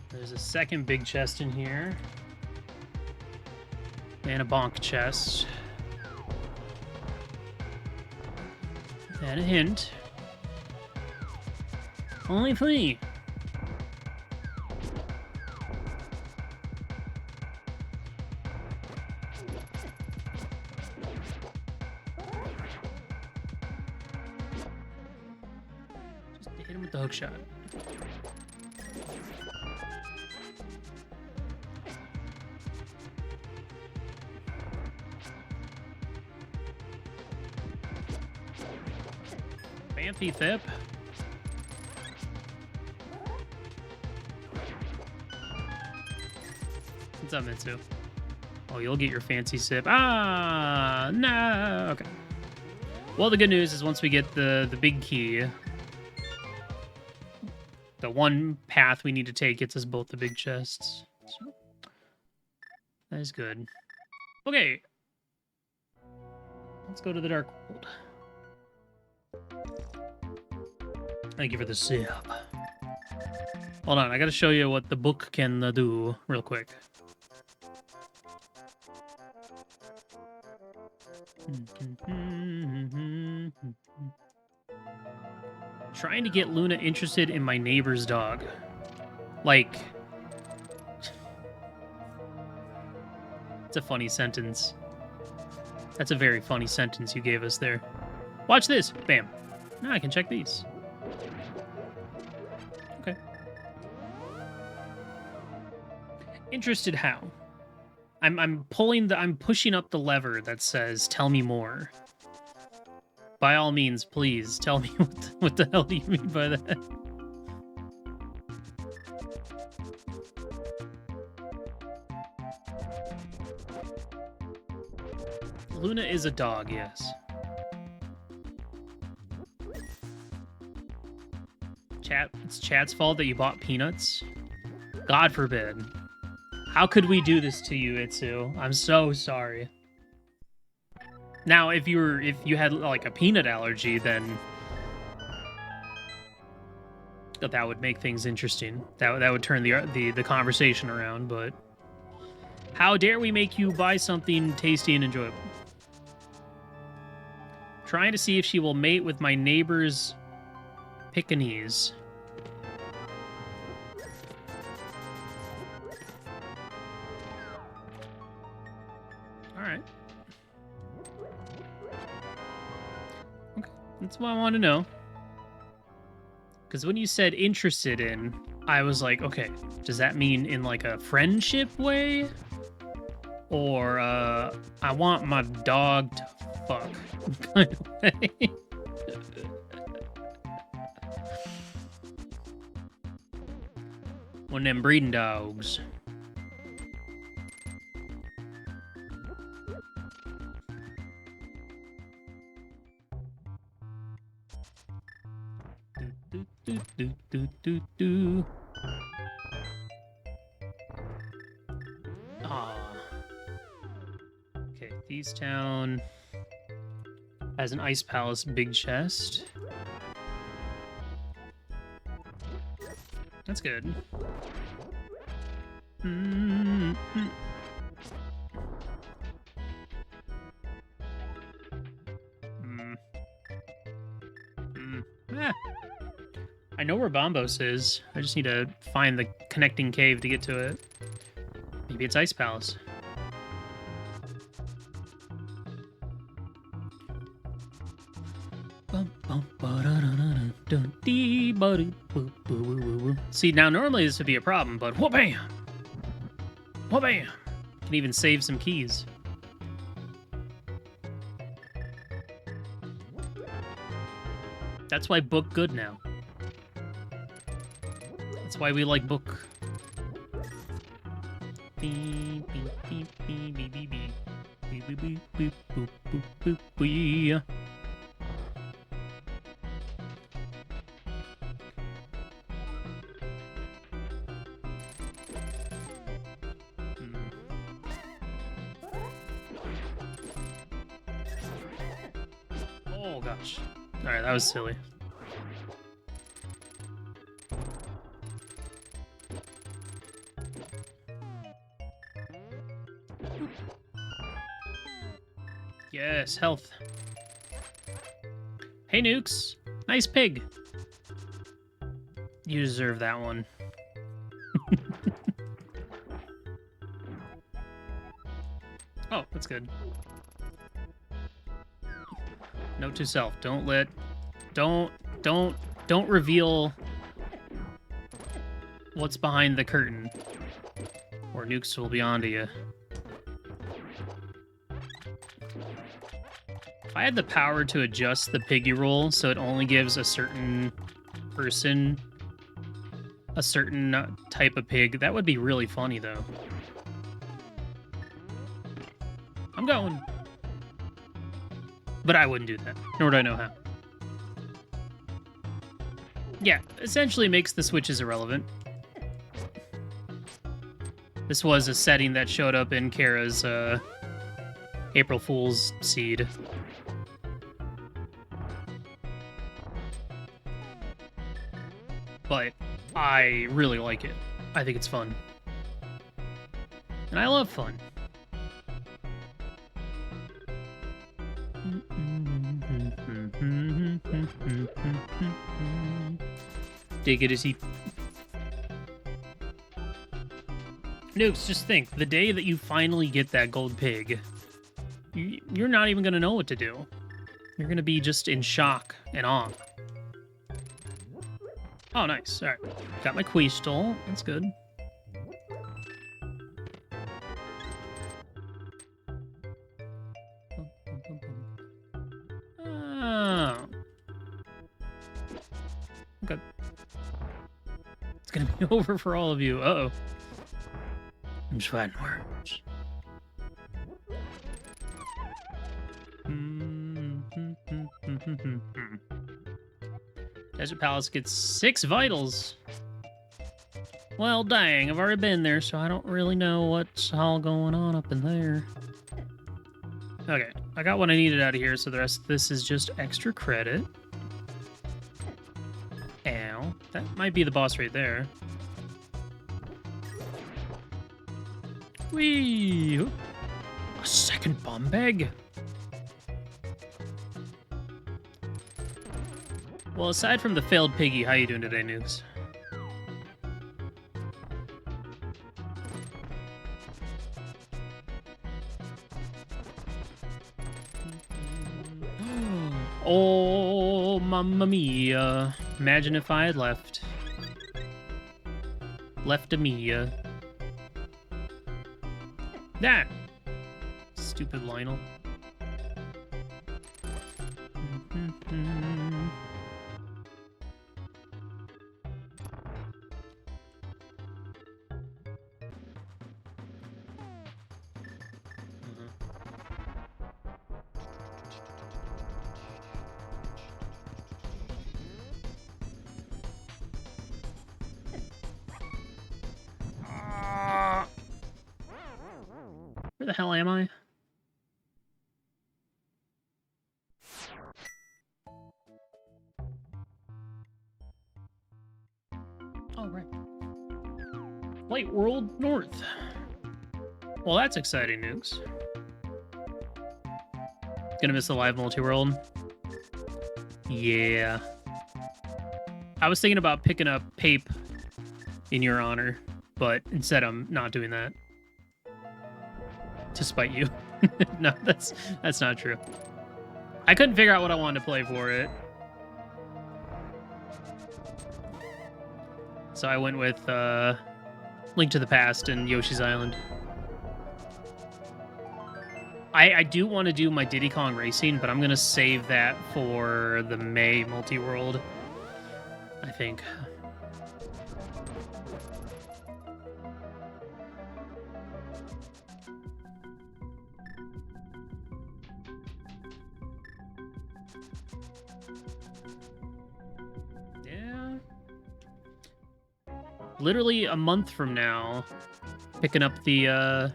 There's a second big chest in here. And a bonk chest. And a hint. Only 3. Just hit him with the hook shot. Fancy Thip. What's up, Mitsu? Oh, you'll get your fancy sip. Ah, no. Okay. Well, the good news is once we get the big key, the one path we need to take gets us both the big chests. So, that is good. Okay. Let's go to the Dark World. Thank you for the sip. Hold on, I gotta show you what the book can do real quick. Trying to get Luna interested in my neighbor's dog. Like... It's a funny sentence. That's a very funny sentence you gave us there. Watch this! Bam. Now I can check these. Okay. Interested how? I'm pushing up the lever that says tell me more. By all means, please tell me what the hell do you mean by that? Luna is a dog, yes. Chat, it's Chat's fault that you bought peanuts? God forbid. How could we do this to you, Itsu? I'm so sorry. Now, if you had like a peanut allergy, then that would make things interesting. That would turn the conversation around. But how dare we make you buy something tasty and enjoyable? Trying to see if she will mate with my neighbor's Pekingese. Alright. Okay, that's what I want to know. Because when you said interested in, I was like, okay, does that mean in like a friendship way? Or, I want my dog to fuck kind of way? One of them breeding dogs. Do. Ah. Okay, Thieves Town has an Ice Palace big chest. That's good. I know where Bombos is. I just need to find the connecting cave to get to it. Maybe it's Ice Palace. See, now normally this would be a problem, but whoop-bam! Whoop-bam! Can even save some keys. That's why book good now. That's why we like book. Oh, gosh. All right, that was silly. Yes, health. Hey, Nukes. Nice pig. You deserve that one. Oh, that's good. Note to self: don't reveal what's behind the curtain, or Nukes will be onto you. If I had the power to adjust the piggy roll so it only gives a certain person a certain type of pig, that would be really funny, though. I'm going. But I wouldn't do that, nor do I know how. Yeah, essentially makes the switches irrelevant. This was a setting that showed up in Kara's April Fool's seed. But I really like it. I think it's fun. And I love fun. Diggity. Nukes, just think, the day that you finally get that gold pig, you're not even going to know what to do. You're going to be just in shock and awe. Oh, nice. All right. Got my Queastal. That's good. Oh. Okay. It's going to be over for all of you. Uh-oh. I'm just fighting words. Desert Palace gets 6 vitals. Well, dang, I've already been there, so I don't really know what's all going on up in there. Okay, I got what I needed out of here, so the rest of this is just extra credit. Ow, that might be the boss right there. Whee! A second bomb bag? Well, aside from the failed piggy, how you doing today, Nukes? Oh, mamma mia. Imagine if I had left. Left-a-mia. That! Stupid Lionel. Where the hell am I? Oh, right. Light World North. Well, that's exciting news. Gonna miss the live multi-world. Yeah. I was thinking about picking up Pape in your honor, but instead I'm not doing that. To spite you. No, that's not true. I couldn't figure out what I wanted to play for it. So I went with Link to the Past and Yoshi's Island. I do want to do my Diddy Kong Racing, but I'm going to save that for the May multi-world, I think. Yeah. Literally a month from now, picking up the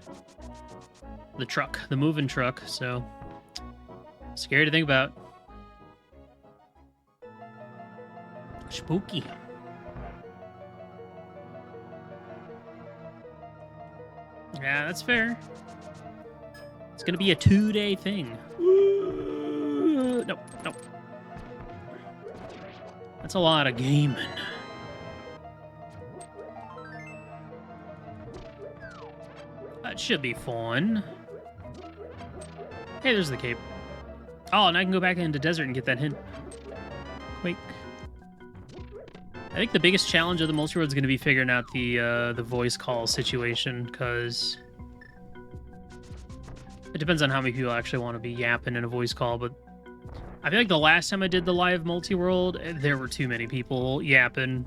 truck, the moving truck, so scary to think about. Spooky. Yeah, that's fair. It's gonna be a 2-day thing. Nope, nope. That's a lot of gaming. That should be fun. Hey, there's the cape. Oh, and I can go back into desert and get that hint. Quake. I think the biggest challenge of the multi-world is going to be figuring out the voice call situation, because it depends on how many people actually want to be yapping in a voice call. But I feel like the last time I did the live multi-world, there were too many people yapping.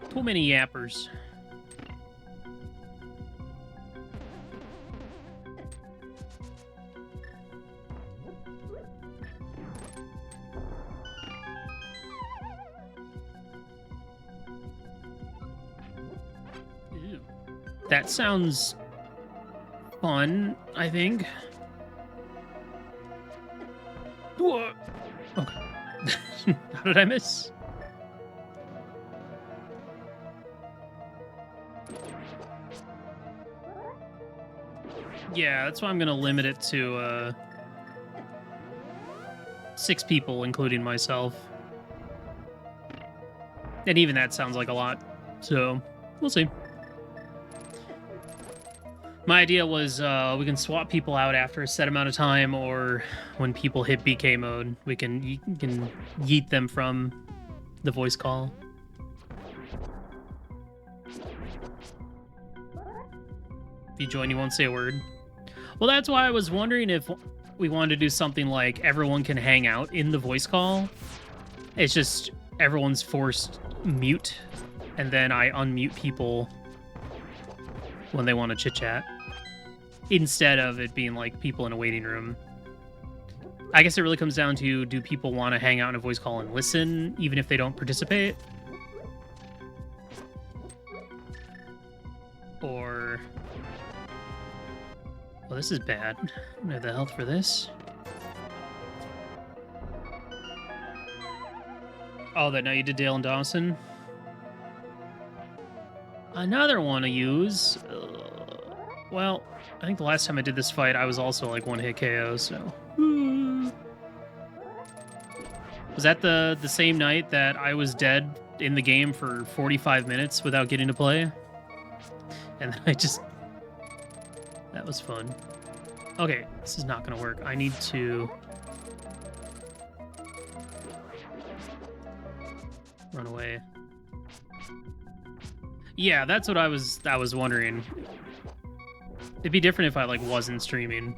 Too many yappers. Ew. That sounds fun, I think. Whoa. Okay. How did I miss? Yeah, that's why I'm going to limit it to 6 people, including myself. And even that sounds like a lot, so we'll see. My idea was we can swap people out after a set amount of time, or when people hit BK mode, you can yeet them from the voice call. If you join, you won't say a word. Well, that's why I was wondering if we wanted to do something like everyone can hang out in the voice call. It's just everyone's forced mute, and then I unmute people when they want to chit-chat, instead of it being like people in a waiting room. I guess it really comes down to, do people want to hang out in a voice call and listen, even if they don't participate? Or... well, this is bad. I don't have the health for this. Oh, that now you did Dale and Dawson. Another one to use. Well, I think the last time I did this fight, I was also like one-hit KO, so... Was that the same night that I was dead in the game for 45 minutes without getting to play? And then I just... that was fun. Okay, this is not gonna work. I need to... run away. Yeah, that's what I was wondering. It'd be different if I like wasn't streaming.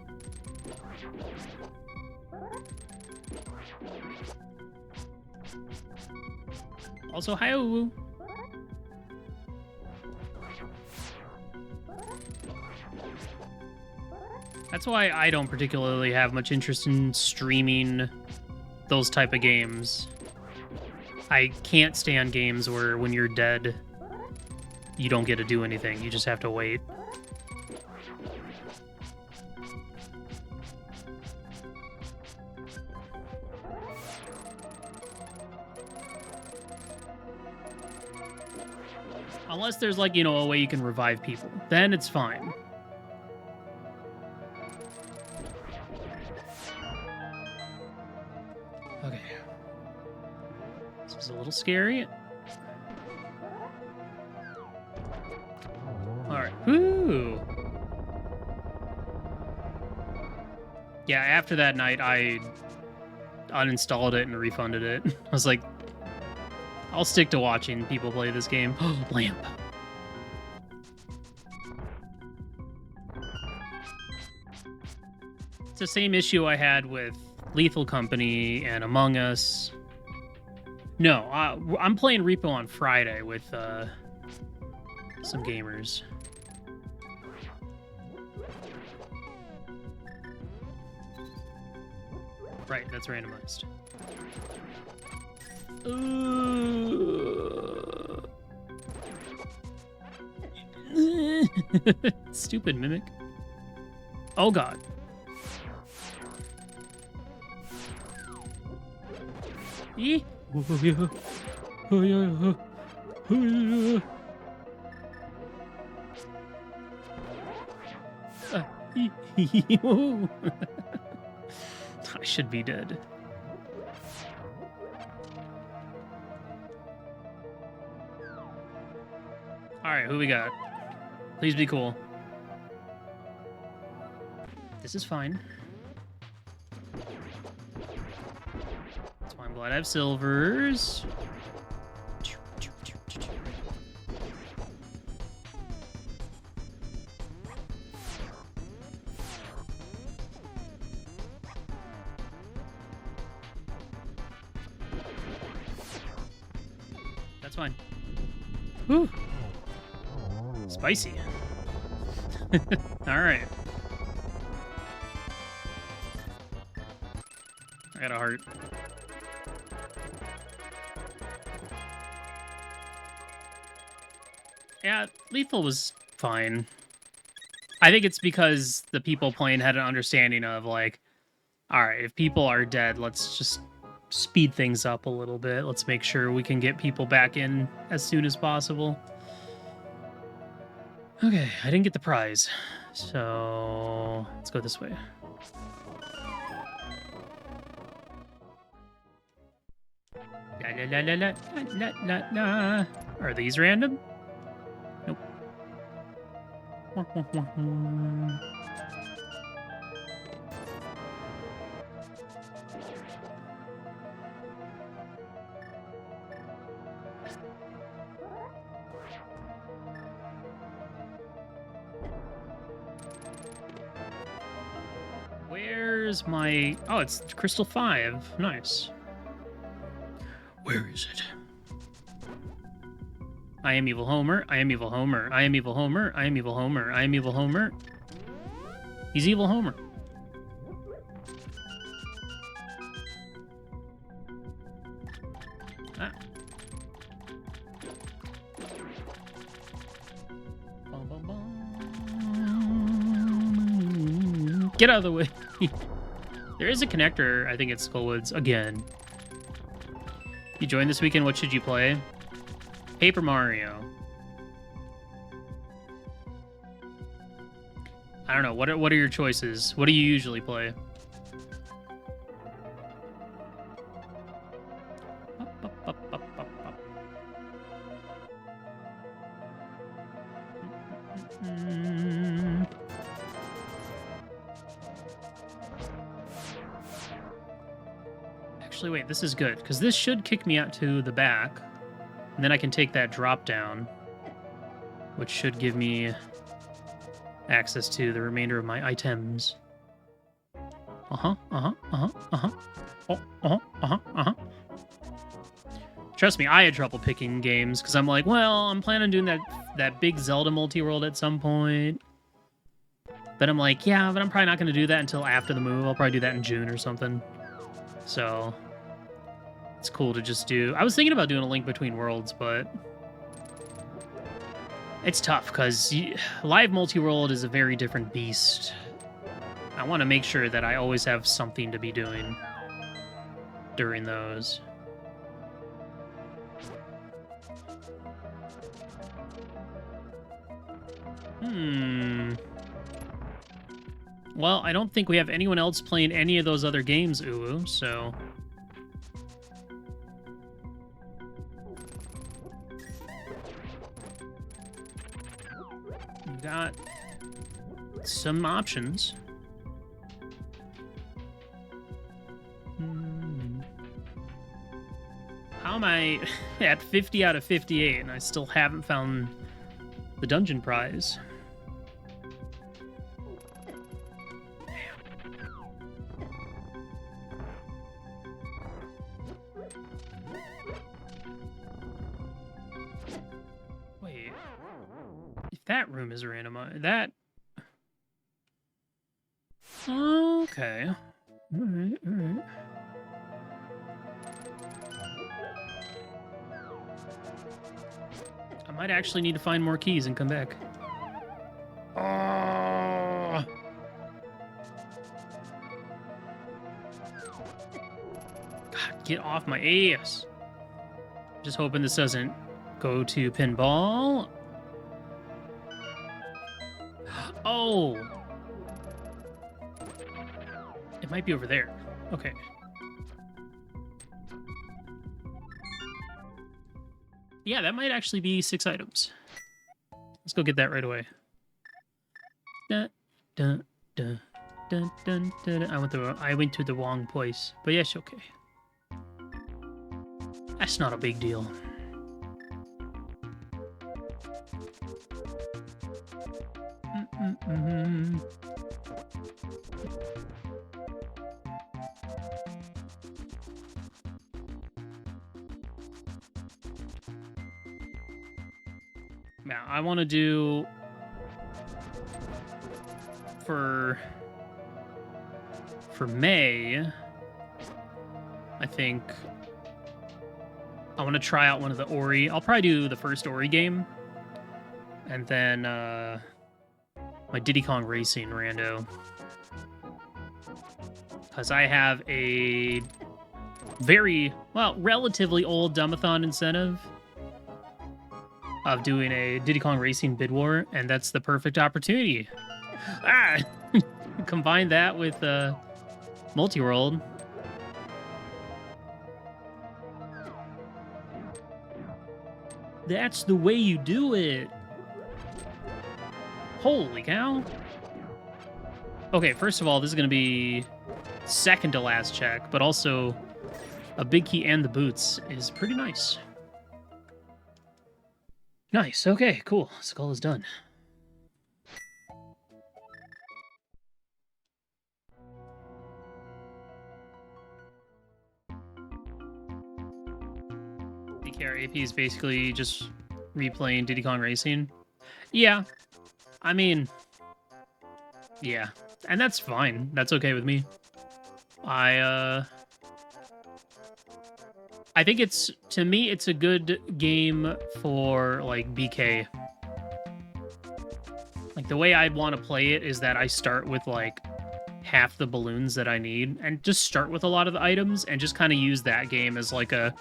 Also, hi-oh. That's why I don't particularly have much interest in streaming those type of games. I can't stand games where when you're dead, you don't get to do anything. You just have to wait. Unless there's like, you know, a way you can revive people. Then it's fine. Okay. This is a little scary. Alright. Woo! Yeah, after that night, I uninstalled it and refunded it. I was like, I'll stick to watching people play this game. Lamp. It's the same issue I had with Lethal Company and Among Us. No, I'm playing Repo on Friday with some gamers. Right, that's randomized. Stupid mimic. Oh god. Ee. Oh, yeah. Oh, yeah. Oh, yeah. I should be dead. All right, who we got? Please be cool. This is fine. That's why I'm glad I have silvers. That's fine. Whew. Spicy. All right. I got a heart. Yeah, lethal was fine. I think it's because the people playing had an understanding of, like, all right, if people are dead, let's just speed things up a little bit. Let's make sure we can get people back in as soon as possible. Okay, I didn't get the prize. So let's go this way. La la la la la la la. Are these random? Nope. Where's my... Oh, it's Crystal 5. Nice. Where is it? I am evil Homer. I am evil Homer. I am evil Homer. I am evil Homer. I am evil Homer. He's evil Homer. Ah. Bum, bum, bum. Get out of the way. There is a connector, I think it's Skullwoods, again. You joined this weekend, what should you play? Paper Mario. I don't know, what are your choices? What do you usually play? Actually, wait, this is good, because this should kick me out to the back, and then I can take that drop down, which should give me access to the remainder of my items. Trust me, I had trouble picking games, because I'm like, well, I'm planning on doing that big Zelda multi-world at some point. But I'm like, yeah, but I'm probably not going to do that until after the move. I'll probably do that in June or something. So it's cool to just do. I was thinking about doing a Link Between Worlds, but it's tough because live multi-world is a very different beast. I want to make sure that I always have something to be doing during those. Well, I don't think we have anyone else playing any of those other games, Uwu, so... We've got some options. How am I at 50 out of 58 and I still haven't found the dungeon prize? Wait. If that room is randomized, that... Okay. Alright, alright. I might actually need to find more keys and come back. Oh. God, Get off my ass. Just hoping this doesn't go to pinball. Oh. It might be over there. Okay. Yeah, that might actually be 6 items. Let's go get that right away. Dun, dun, dun, dun, dun, dun. I went to the wrong place, but yes, okay. That's not a big deal. Now, I want to do for May, I think I want to try out one of the Ori. I'll probably do the first Ori game, and then my Diddy Kong Racing rando, because I have a very, well, relatively old Dumbathon incentive of doing a Diddy Kong Racing bid war, and that's the perfect opportunity. Ah! Combine that with multi-world. That's the way you do it. Holy cow. Okay, first of all, this is going to be second to last check, but also a big key and the boots is pretty nice. Nice. Okay, cool. Skull is done. DKR AP is basically just replaying Diddy Kong Racing. Yeah. I mean, yeah. And that's fine. That's okay with me. I think it's, to me, it's a good game for, like, BK. Like, the way I'd want to play it is that I start with, like, half the balloons that I need, and just start with a lot of the items, and just kind of use that game as, like, a...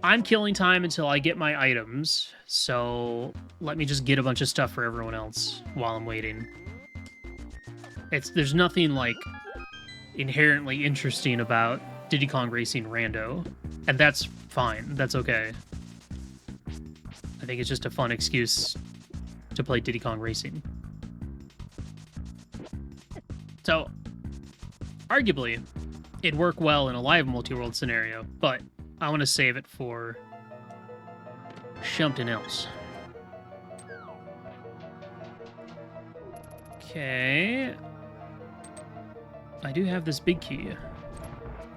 I'm killing time until I get my items, so let me just get a bunch of stuff for everyone else while I'm waiting. There's nothing, like, inherently interesting about Diddy Kong Racing rando, and that's fine. That's okay. I think it's just a fun excuse to play Diddy Kong Racing. So, arguably, it'd work well in a live multi-world scenario, but I want to save it for something else. Okay. I do have this big key.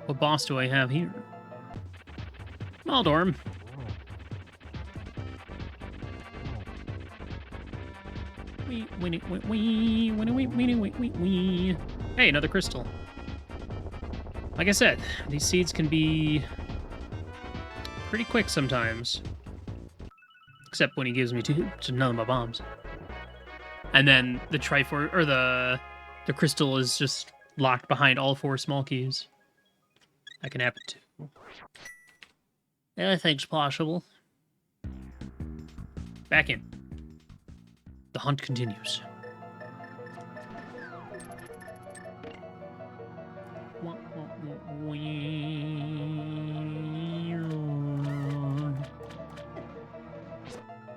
What boss do I have here? Maldorm. Hey, another crystal. Like I said, these seeds can be pretty quick sometimes. Except when he gives me none of my bombs. And then the Trifor, or the crystal is just locked behind all 4 small keys. That can happen too. Anything's possible. Back in. The hunt continues.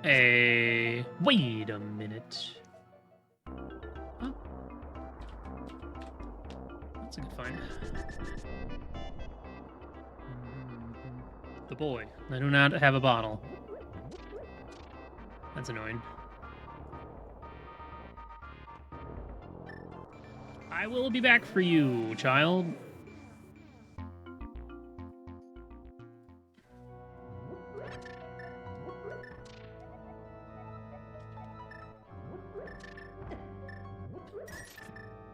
Hey, wait a minute. Huh? That's a good find. The boy. I do not have a bottle. That's annoying. I will be back for you, child.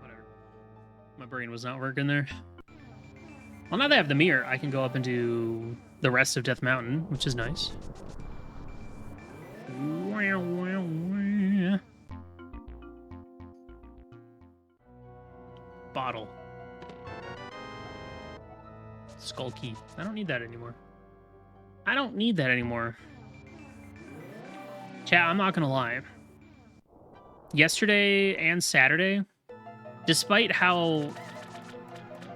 Whatever. My brain was not working there. Well, now that I have the mirror, I can go up and do the rest of Death Mountain, which is nice. Bottle. Skull key. I don't need that anymore. I don't need that anymore. Chat, I'm not gonna lie. Yesterday and Saturday, despite how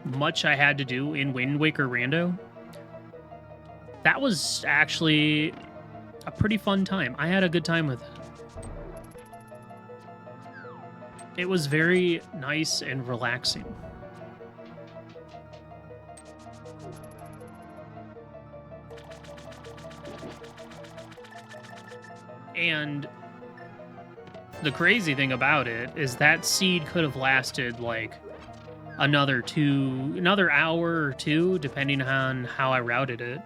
much I had to do in Wind Waker Rando, that was actually a pretty fun time. I had a good time with it. It was very nice and relaxing. And the crazy thing about it is that seed could have lasted like another hour or two, depending on how I routed it.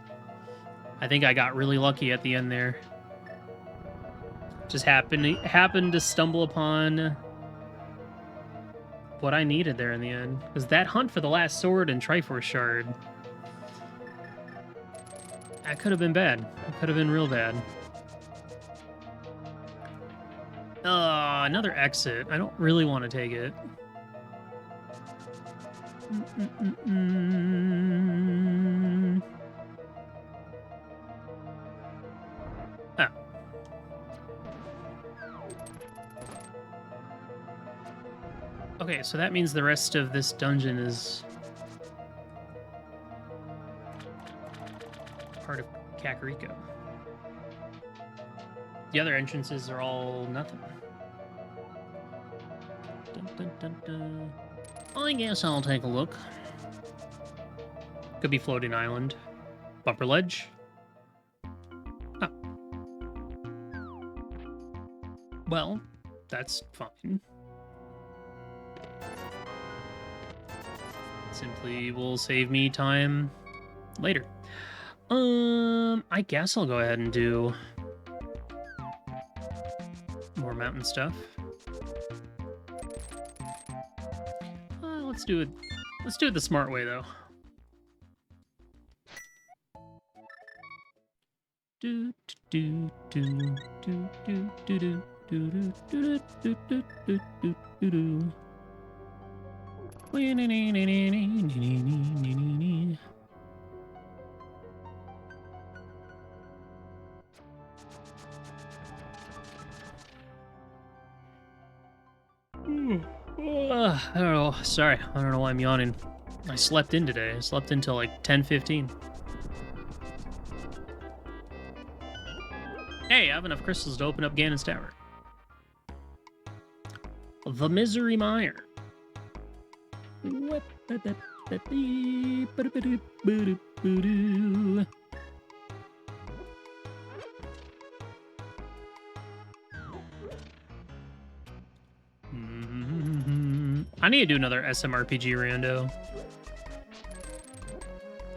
I think I got really lucky at the end there. Just happened to stumble upon what I needed there in the end. Because that hunt for the last sword and Triforce shard, that could have been bad. It could have been real bad. Another exit. I don't really want to take it. Oh. Okay, so that means the rest of this dungeon is part of Kakar Rico. The other entrances are all nothing. Dun, dun, dun, dun. I guess I'll take a look. Could be floating island. Bumper ledge. Oh. Well, that's fine. Simply will save me time later. I guess I'll go ahead and do more mountain stuff. Let's do it. Let's do it the smart way, though. Do do do do do do do do do do do do do do do. I don't know. Sorry, I don't know why I'm yawning. I slept in today. I slept until like 10:15. Hey, I have enough crystals to open up Ganon's Tower. The Misery Mire. I need to do another SMRPG rando.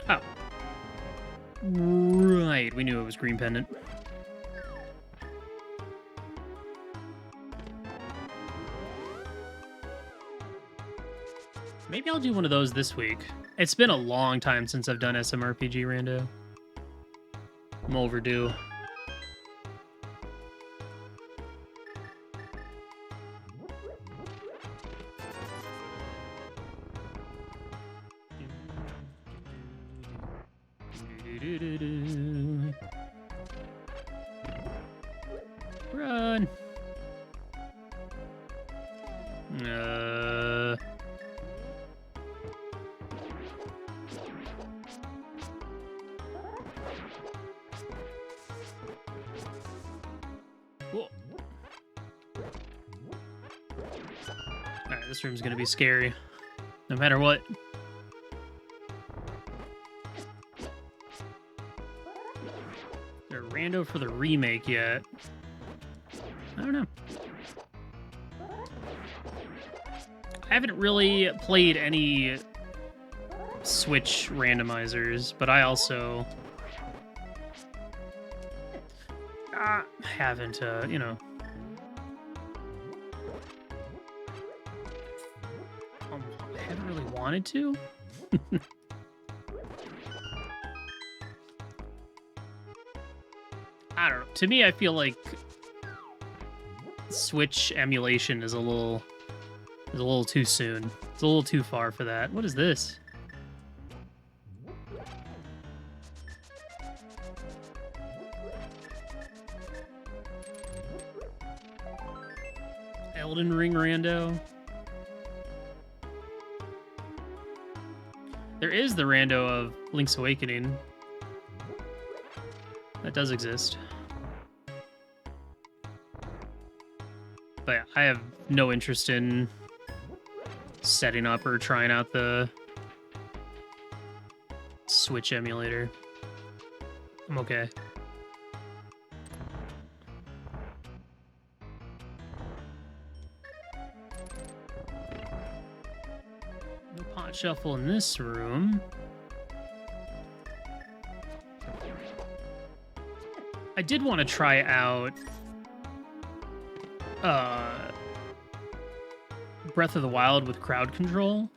Oh. Right, we knew it was Green Pendant. Maybe I'll do one of those this week. It's been a long time since I've done SMRPG rando. I'm overdue. Run. Cool. Alright, this room's gonna be scary. No matter what. They're rando for the remake yet. I don't know. I haven't really played any Switch randomizers, but I also haven't, you know. I haven't really wanted to. I don't know. To me, I feel like Switch emulation is a little too soon. It's a little too far for that. What is this? Elden Ring rando. There is the rando of Link's Awakening. That does exist. But yeah, I have no interest in setting up or trying out the Switch emulator. I'm okay. No pot shuffle in this room. I did want to try out Breath of the Wild with crowd control.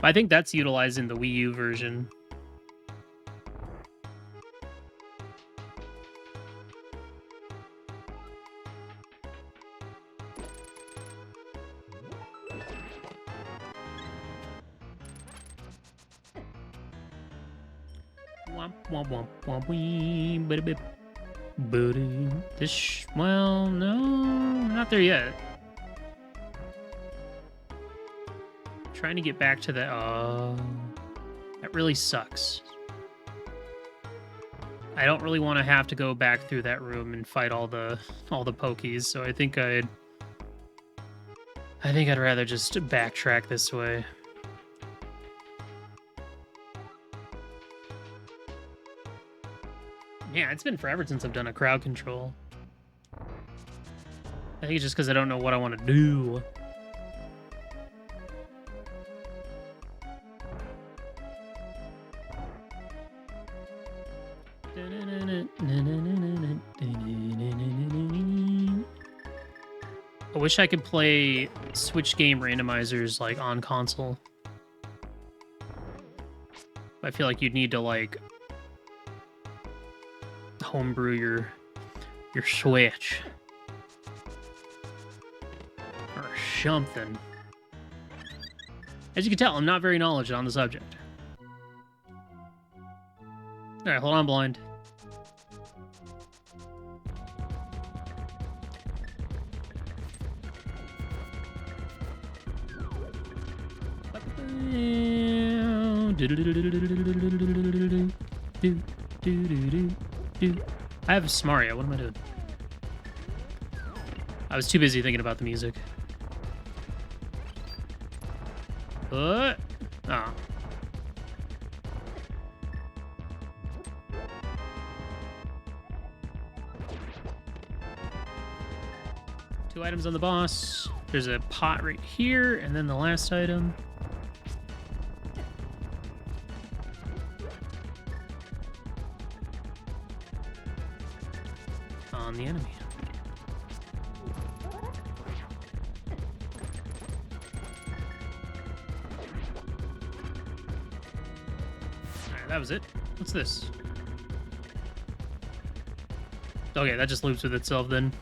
I think that's utilizing the Wii U version. Womp womp womp womp wee, bada bip. This, well, no, not there yet. Trying to get back to the, that really sucks. I don't really want to have to go back through that room and fight all the pokies, so I think I'd rather just backtrack this way. Yeah, it's been forever since I've done a crowd control. I think it's just because I don't know what I want to do. I wish I could play Switch game randomizers like on console. I feel like you'd need to like homebrew your Switch or something. As you can tell, I'm not very knowledgeable on the subject. All right, hold on, blind. I have Smaria. What am I doing? I was too busy thinking about the music. What? Oh. Two items on the boss. There's a pot right here, and then the last item. On the enemy. Alright, that was it. What's this? Okay, that just loops with itself then.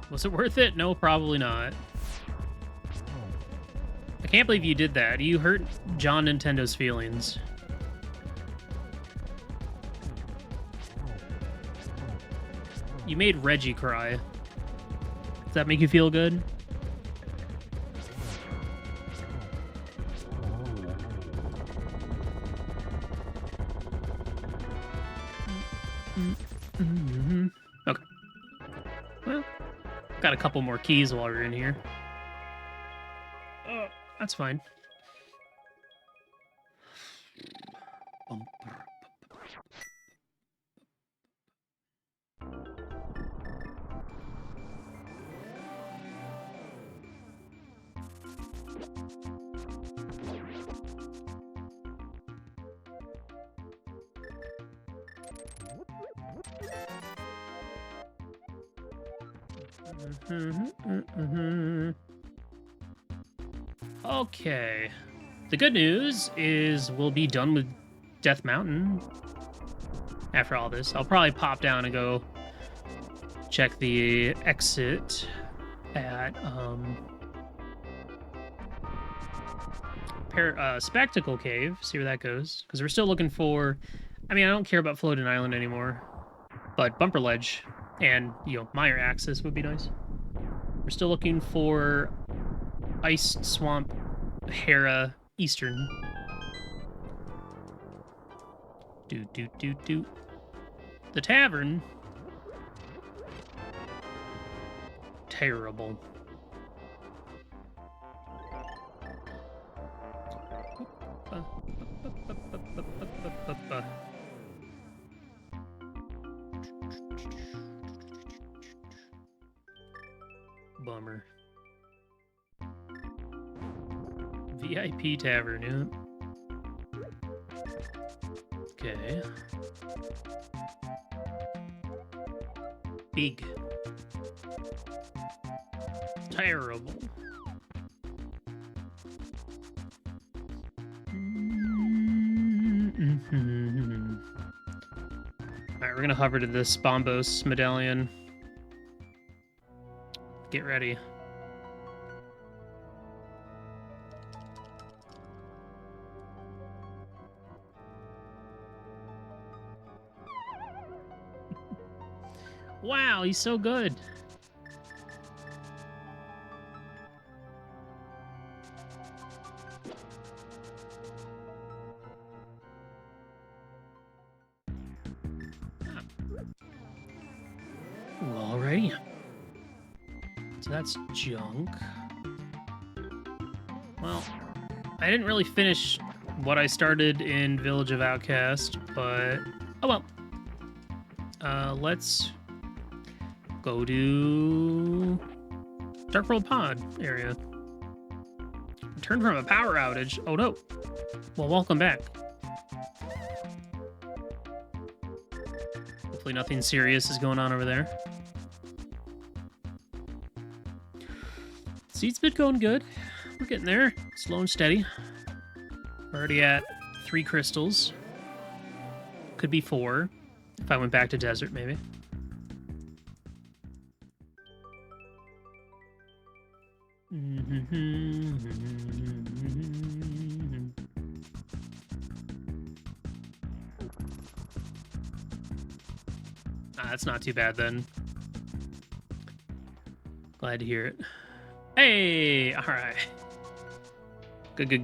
Was it worth it? No, probably not. I can't believe you did that. You hurt John Nintendo's feelings. You made Reggie cry. Does that make you feel good? Okay. Well, got a couple more keys while we're in here. Oh, that's fine. Okay. The good news is we'll be done with Death Mountain after all this. I'll probably pop down and go check the exit at Spectacle Cave, see where that goes, because we're still looking for, I mean, I don't care about Floating Island anymore, but Bumper Ledge and, you know, Mire Axis would be nice. We're still looking for Ice Swamp Hera Eastern. Do. The tavern. Terrible. Bummer. VIP Tavern, yeah. Okay. Big. Terrible. Alright, we're gonna hover to this Bombos medallion. Get ready. Wow, he's so good. Alrighty. So that's junk. Well, I didn't really finish what I started in Village of Outcast, but oh well. Let's go to Dark World Pod area. Return from a power outage. Oh no. Well, welcome back. Hopefully nothing serious is going on over there. Seed's been going good. We're getting there. Slow and steady. We're already at 3 crystals. Could be 4. If I went back to desert, maybe. That's not too bad then. Glad to hear it. Hey, all right. Good.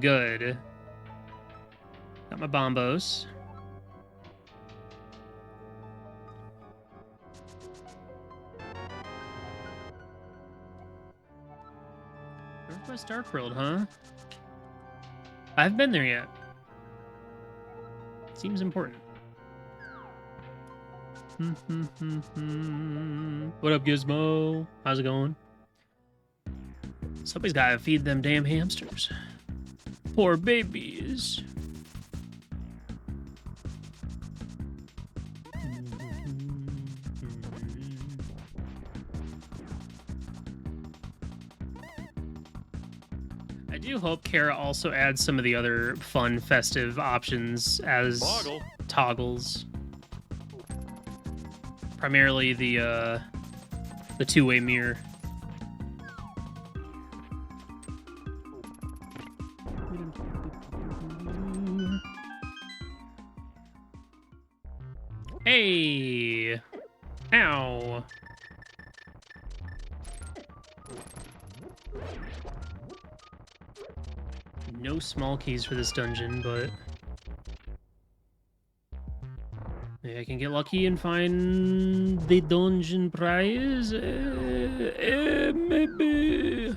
Got my bombos. Northwest Dark World, huh? I haven't been there yet. Seems important. What up, Gizmo? How's it going? Somebody's gotta feed them damn hamsters. Poor babies. I do hope Kara also adds some of the other fun, festive options as toggles. Primarily the two-way mirror. Hey! Ow! No small keys for this dungeon, but maybe I can get lucky and find the dungeon prize. Maybe.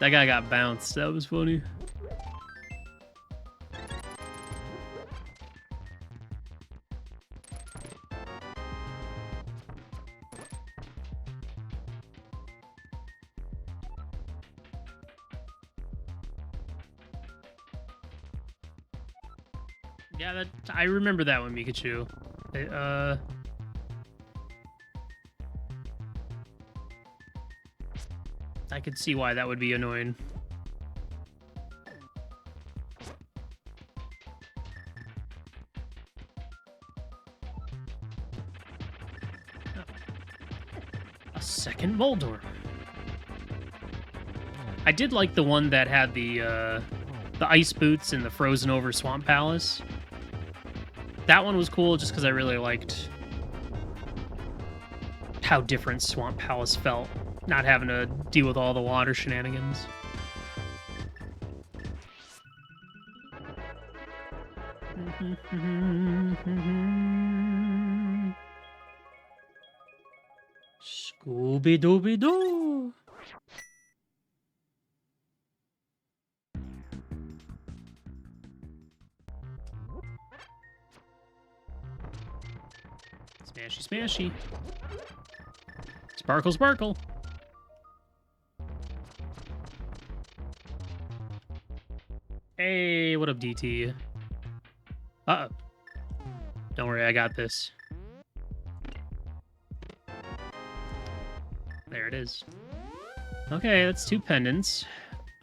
That guy got bounced. That was funny. Yeah, I remember that one, Pikachu. I could see why that would be annoying. Ancient Moldor. I did like the one that had the ice boots in the frozen over Swamp Palace. That one was cool just because I really liked how different Swamp Palace felt, not having to deal with all the water shenanigans. Scooby-Dooby-Doo! Smashy, smashy. Sparkle, sparkle. Hey, what up, DT? Uh-oh. Don't worry, I got this. There it is. Okay, that's 2 pendants.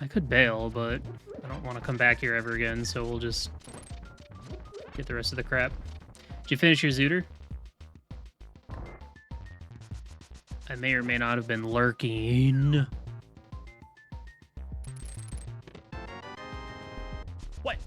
I could bail, but I don't want to come back here ever again, so we'll just get the rest of the crap. Did you finish your zooter? I may or may not have been lurking. What?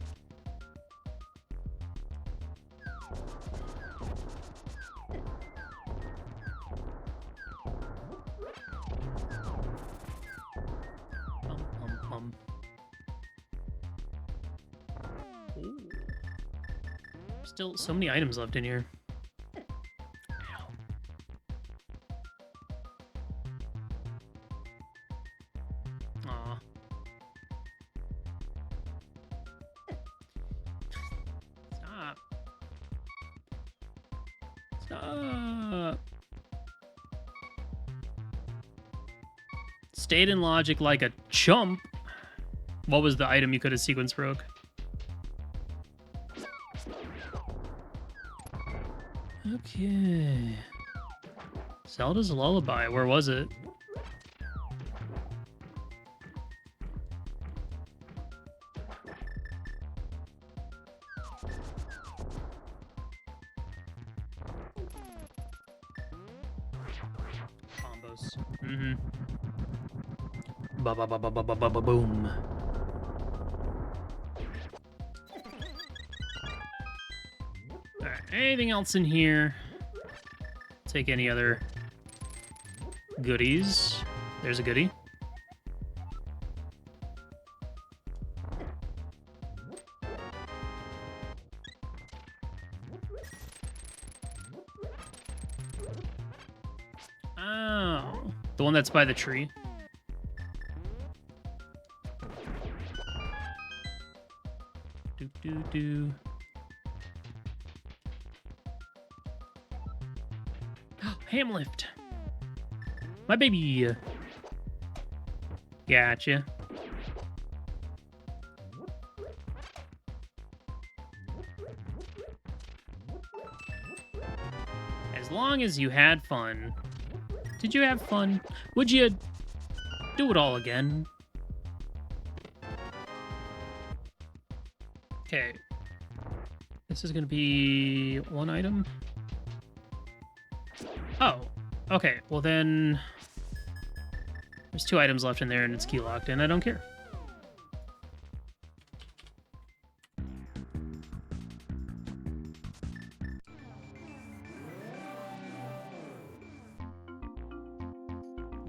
Ooh. Still so many items left in here. Aw. Stop. Stop. Stayed in logic like a chump. What was the item you could have sequence broke? Okay. Zelda's Lullaby. Where was it? Combos. Mm-hmm. Ba-ba-ba-ba-ba-ba-ba-boom. Alright, anything else in here? Take any other goodies. There's a goodie. Oh, the one that's by the tree. Do. Ham lift. My baby. Gotcha. As long as you had fun. Did you have fun? Would you do it all again? Okay. This is gonna be 1 item. Oh, okay. Well then, there's 2 items left in there, and it's key locked, and I don't care.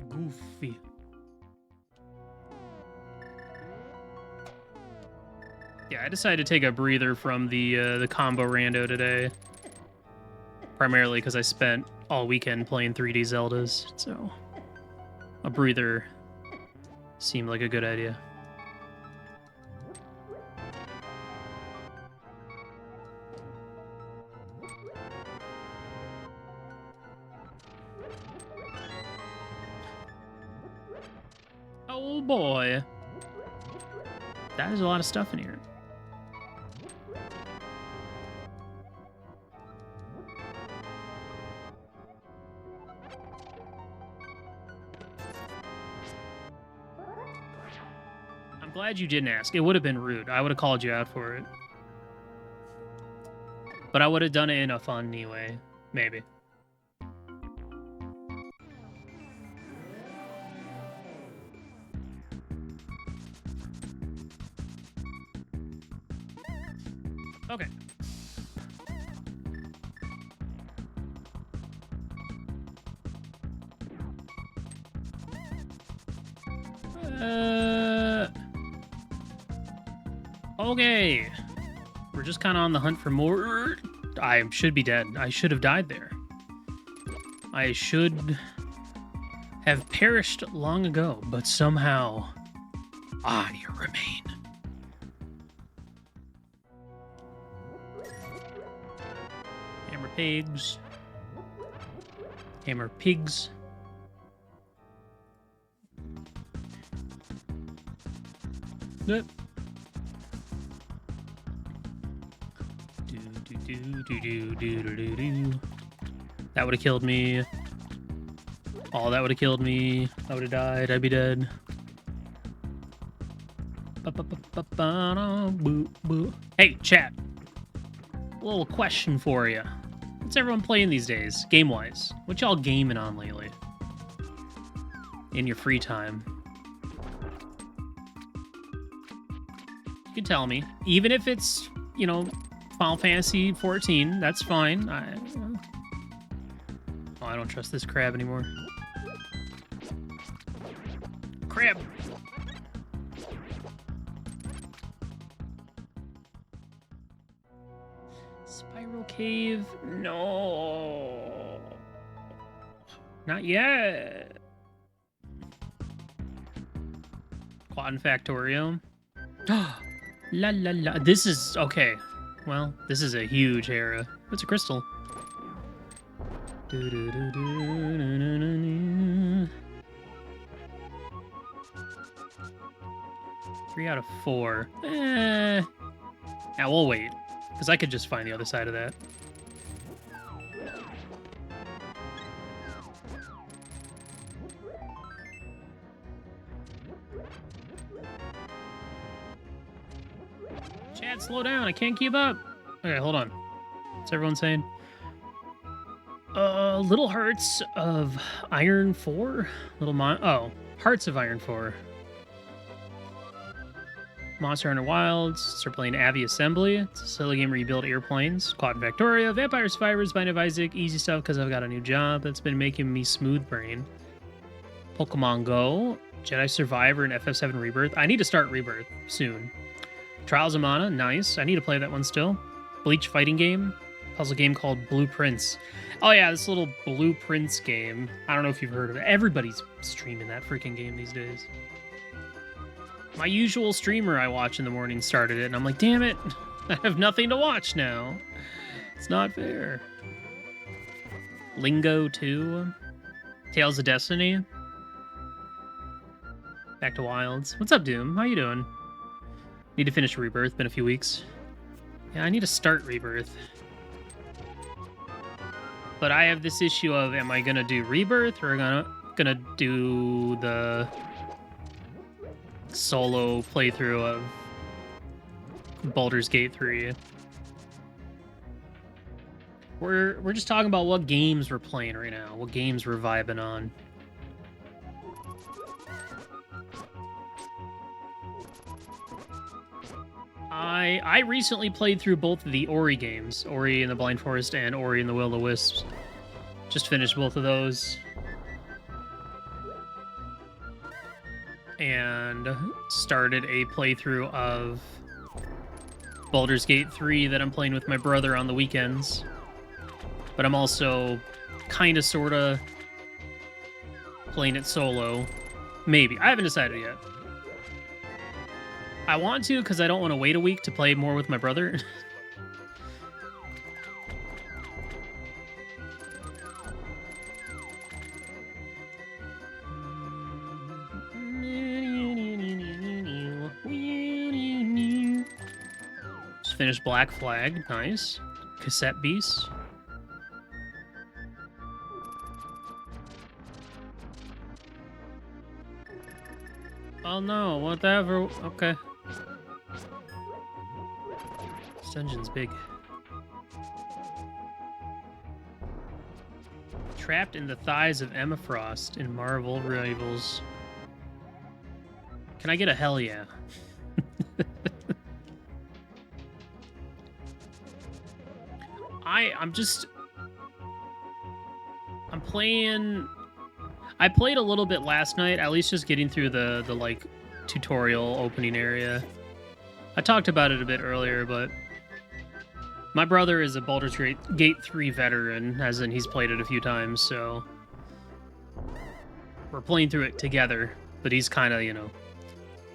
Goofy. Yeah, I decided to take a breather from the combo rando today. Primarily because I spent all weekend playing 3D Zeldas, so a breather seemed like a good idea. Oh boy. That is a lot of stuff in here. Glad you didn't ask. It would have been rude. I would have called you out for it. But I would have done it in a funny way. Maybe. Okay. Okay. We're just kind of on the hunt for more. I should be dead. I should have died there. I should have perished long ago, but somehow I remain. Hammer pigs. Hammer pigs. Yep. That would have killed me. Oh, that would have killed me. I would have died. I'd be dead. Hey, chat. A little question for you. What's everyone playing these days, game-wise? What y'all gaming on lately? In your free time? You can tell me. Even if it's, you know, Final Fantasy 14, that's fine. Oh, I don't trust this crab anymore. Crab! Spiral Cave? No. Not yet. Quad Factorium. La la la. This is okay. Well, this is a huge era. It's a crystal. 3 out of 4. Now we'll wait, because I could just find the other side of that. Chad, slow down. I can't keep up. Okay, hold on. What's everyone saying? Little Hearts of Iron 4? Hearts of Iron 4. Monster Hunter Wilds. Start playing Avi Assembly. It's a silly game where you build airplanes. Quad Factoria. Vampire Survivors. Bind of Isaac. Easy stuff because I've got a new job that's been making me smooth brain. Pokemon Go. Jedi Survivor and FF7 Rebirth. I need to start Rebirth soon. Trials of Mana. Nice. I need to play that one still. Bleach fighting game. Puzzle game called Blueprints. Oh yeah, this little Blueprints game. I don't know if you've heard of it. Everybody's streaming that freaking game these days. My usual streamer I watch in the morning started it, and I'm like, damn it, I have nothing to watch now. It's not fair. Lingo 2. Tales of Destiny. Back to Wilds. What's up, Doom? How you doing? Need to finish Rebirth. Been a few weeks. Yeah, I need to start Rebirth. But I have this issue of, am I gonna do Rebirth or gonna do the solo playthrough of Baldur's Gate 3? We're just talking about what games we're playing right now, what games we're vibing on. I recently played through both of the Ori games, Ori and the Blind Forest and Ori and the Will of the Wisps. Just finished both of those. And started a playthrough of Baldur's Gate 3 that I'm playing with my brother on the weekends. But I'm also kind of, sort of playing it solo. Maybe. I haven't decided yet. I want to because I don't want to wait a week to play more with my brother. Just finished Black Flag. Nice. Cassette Beast. Oh no, whatever. Okay. This dungeon's big. Trapped in the thighs of Emma Frost in Marvel Rivals. Can I get a hell yeah? I'm playing. I played a little bit last night, at least just getting through the like tutorial opening area. I talked about it a bit earlier, but my brother is a Baldur's Gate 3 veteran, as in he's played it a few times, so we're playing through it together, but he's kind of, you know,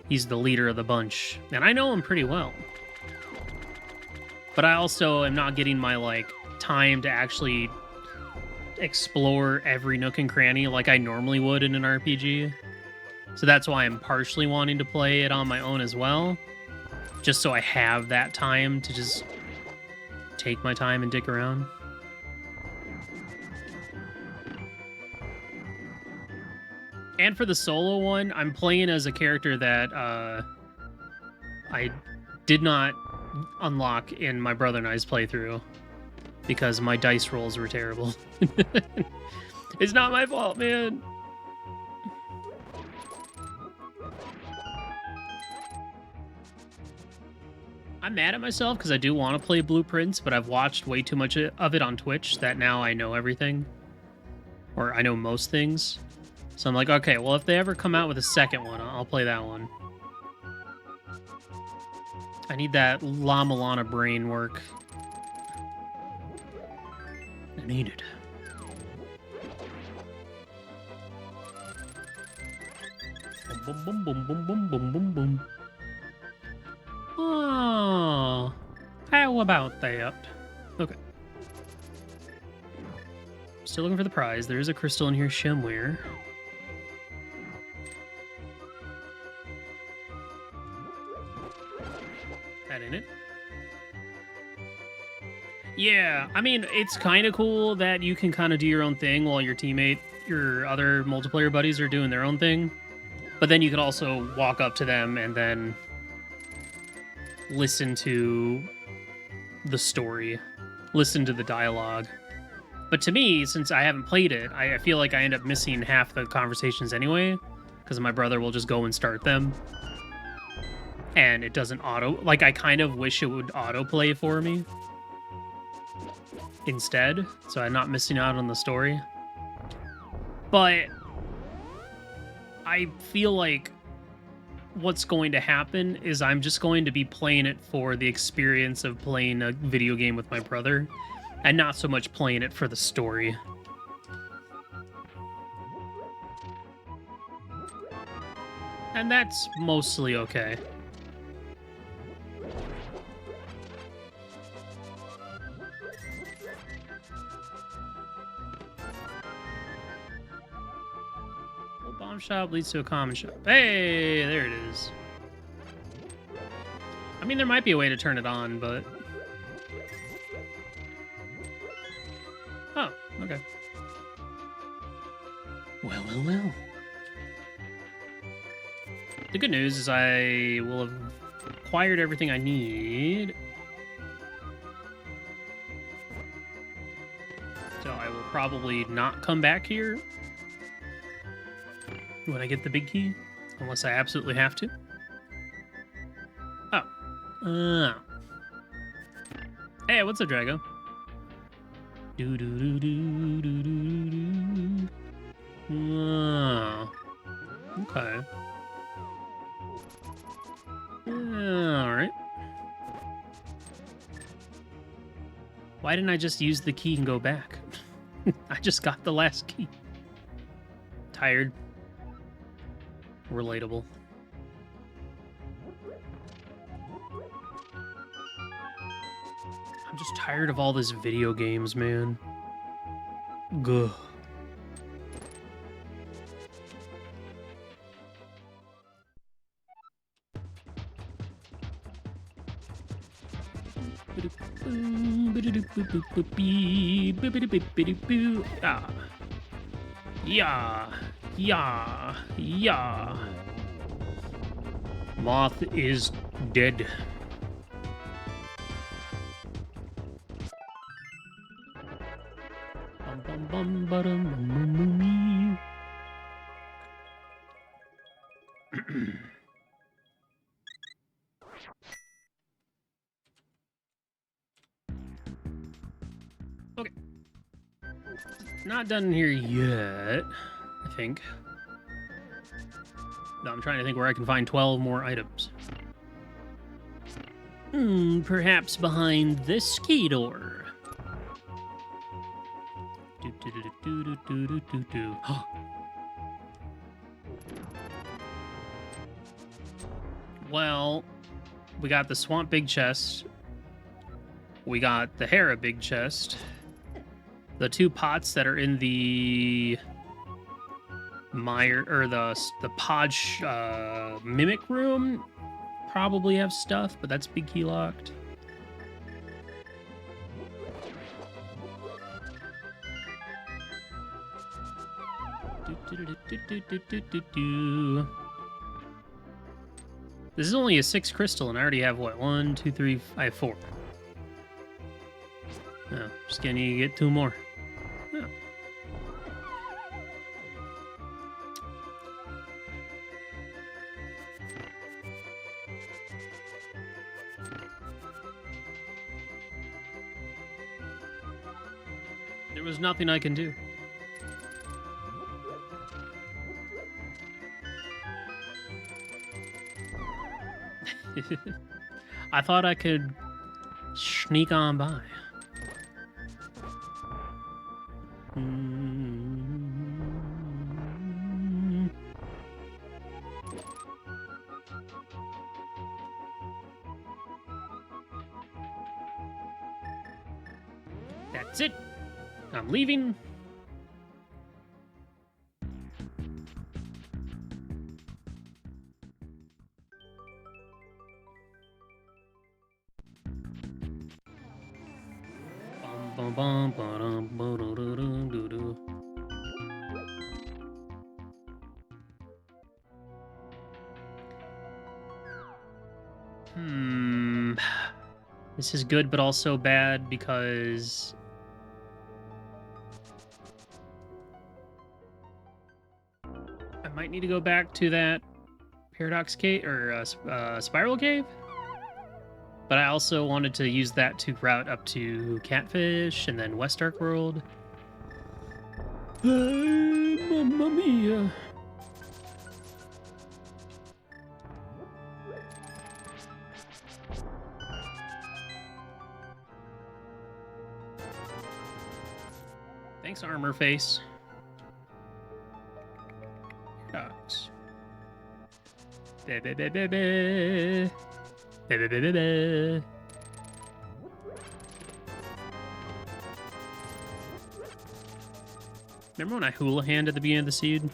he's the leader of the bunch, and I know him pretty well. But I also am not getting my, like, time to actually explore every nook and cranny like I normally would in an RPG. So that's why I'm partially wanting to play it on my own as well, just so I have that time to just take my time and dick around. And for the solo one, I'm playing as a character that I did not unlock in my brother and I's playthrough because my dice rolls were terrible. It's not my fault, man. I'm mad at myself because I do want to play Blueprints, but I've watched way too much of it on Twitch that now I know everything. Or I know most things. So I'm like, okay, well, if they ever come out with a second one, I'll play that one. I need that La Milana brain work. I need it. Boom, boom, boom, boom, boom, boom, boom, boom. Oh, how about that? Okay. Still looking for the prize. There is a crystal in here somewhere. That ain't it. Yeah, I mean, it's kind of cool that you can kind of do your own thing while your other multiplayer buddies are doing their own thing. But then you could also walk up to them and then listen to the story, listen to the dialogue. But to me, since I haven't played it, I feel like I end up missing half the conversations anyway, because my brother will just go and start them. And it doesn't like, I kind of wish it would autoplay for me instead, so I'm not missing out on the story. But I feel like what's going to happen is I'm just going to be playing it for the experience of playing a video game with my brother, and not so much playing it for the story. And that's mostly okay. Bomb shop leads to a common shop. Hey, there it is. I mean, there might be a way to turn it on, but... Oh, okay. Well, well, well. The good news is I will have acquired everything I need. So I will probably not come back here when I get the big key, unless I absolutely have to. Oh. Hey, what's up, Drago? Do do do do do do do. Oh. Okay. All right. Why didn't I just use the key and go back? I just got the last key. Tired. Relatable. I'm just tired of all this video games, man. Gah. Ah. Yeah. Yeah. Yeah. Moth is dead. Bum, bum, bum, ba-dum, bum, bum, bum, bum. not done in here yet, I think. No, I'm trying to think where I can find 12 more items. Perhaps behind this key door. Well, we got the Swamp Big Chest. We got the Hera Big Chest. The 2 pots that are in the Mire or the Podge Mimic room probably have stuff, but that's big key locked. This is only a 6 crystal, and I already have what? 1, 2, 3. I have 4. Oh, just gonna need to get 2 more. Oh. There was nothing I can do. I thought I could sneak on by. That's it. I'm leaving. This is good, but also bad because I might need to go back to that Paradox Cave or Spiral Cave. But I also wanted to use that to route up to Catfish and then West Dark World. Mamma mia. Thanks, Armor Face. Paradox. Remember when I hula hand at the beginning of the seed?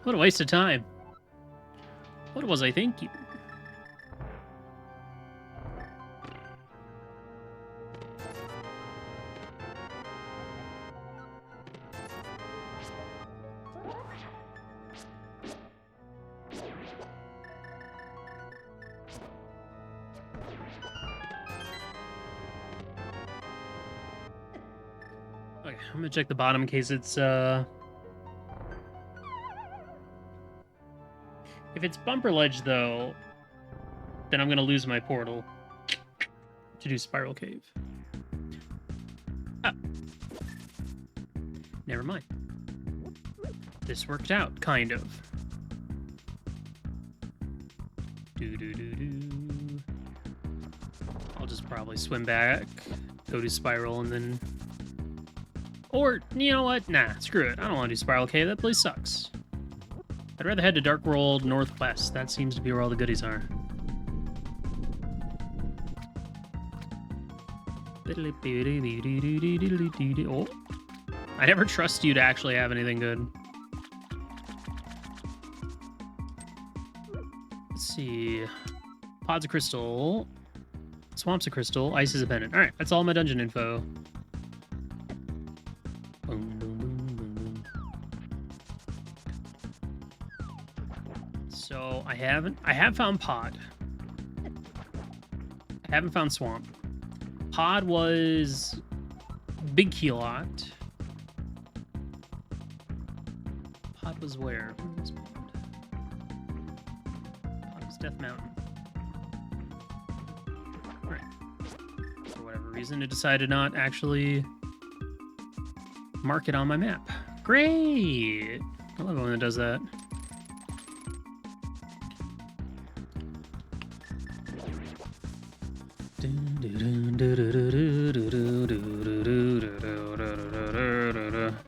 What a waste of time. What was I thinking? Okay, I'm gonna check the bottom in case it's if it's bumper ledge though, then I'm gonna lose my portal to do Spiral Cave. Ah. Never mind. This worked out, kind of. I'll just probably swim back, go to Spiral, and then... Or, you know what? Nah, screw it. I don't want to do Spiral Cave. That place sucks. I'd rather head to Dark World Northwest. That seems to be where all the goodies are. Oh. I never trust you to actually have anything good. Let's see. Pods of Crystal. Swamps of Crystal. Ice is a pendant. Alright, that's all my dungeon info. So I have found Pod. I haven't found Swamp. Pod was big key locked. Pod was where? Where was Pod? Pod was Death Mountain. Alright. For whatever reason, it decided not actually mark it on my map. Great! I love it when it does that.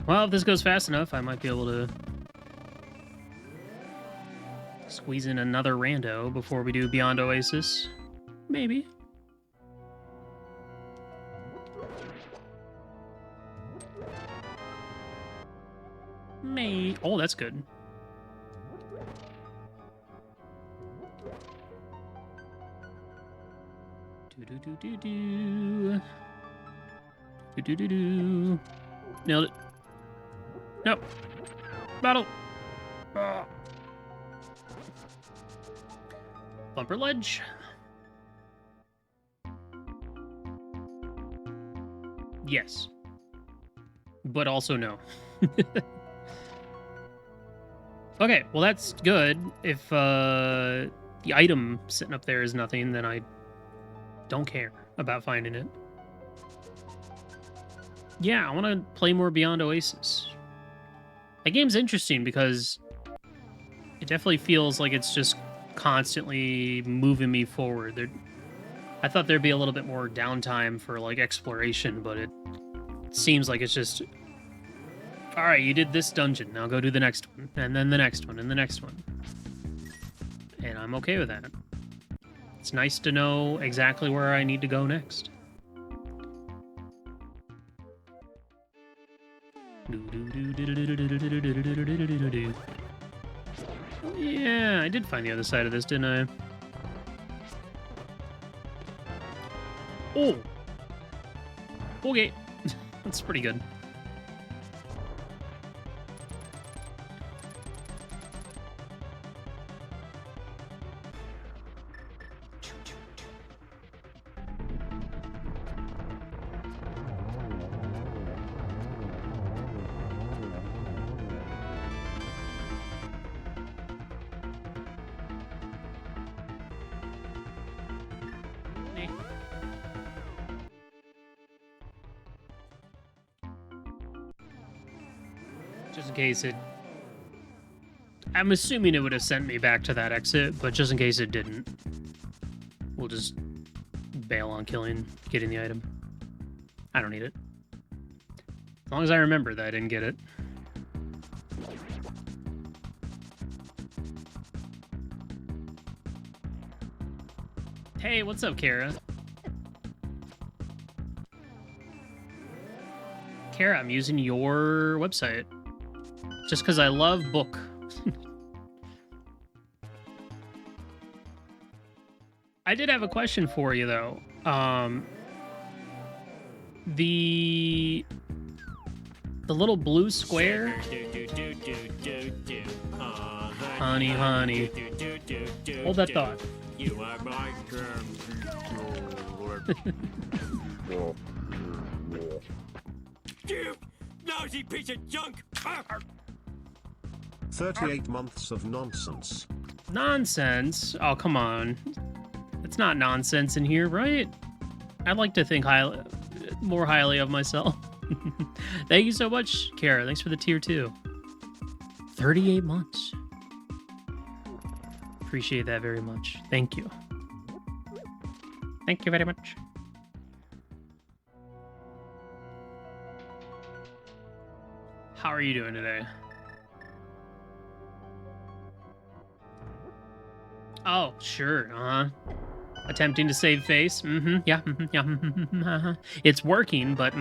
Well, if this goes fast enough, I might be able to squeeze in another rando before we do Beyond Oasis. Maybe. Oh, that's good. Nailed it. Nope. Battle. Bumper ledge. Yes. But also no. Okay, well that's good. If the item sitting up there is nothing, then I don't care about finding it. Yeah, I want to play more Beyond Oasis. That game's interesting because it definitely feels like it's just constantly moving me forward. I thought there'd be a little bit more downtime for like exploration, but it seems like it's just, all right, you did this dungeon, now go do the next one, and then the next one, and the next one. And I'm okay with that. It's nice to know exactly where I need to go next. Yeah, I did find the other side of this, didn't I? Oh! Okay. That's pretty good. Just in case it... I'm assuming it would have sent me back to that exit, but just in case it didn't, we'll just bail on getting the item. I don't need it. As long as I remember that I didn't get it. Hey, what's up, Kara? Kara, I'm using your website. Just because I love book. I did have a question for you, though. The little blue square. Honey, honey. Hold that thought. You are my You lousy piece of junk! 38 months of nonsense. Nonsense? Oh, come on. It's not nonsense in here, right? I'd like to think more highly of myself. Thank you so much, Kara. Thanks for the tier 2. 38 months. Appreciate that very much. Thank you. Thank you very much. How are you doing today? Oh, sure, attempting to save face, yeah, yeah, It's working, but,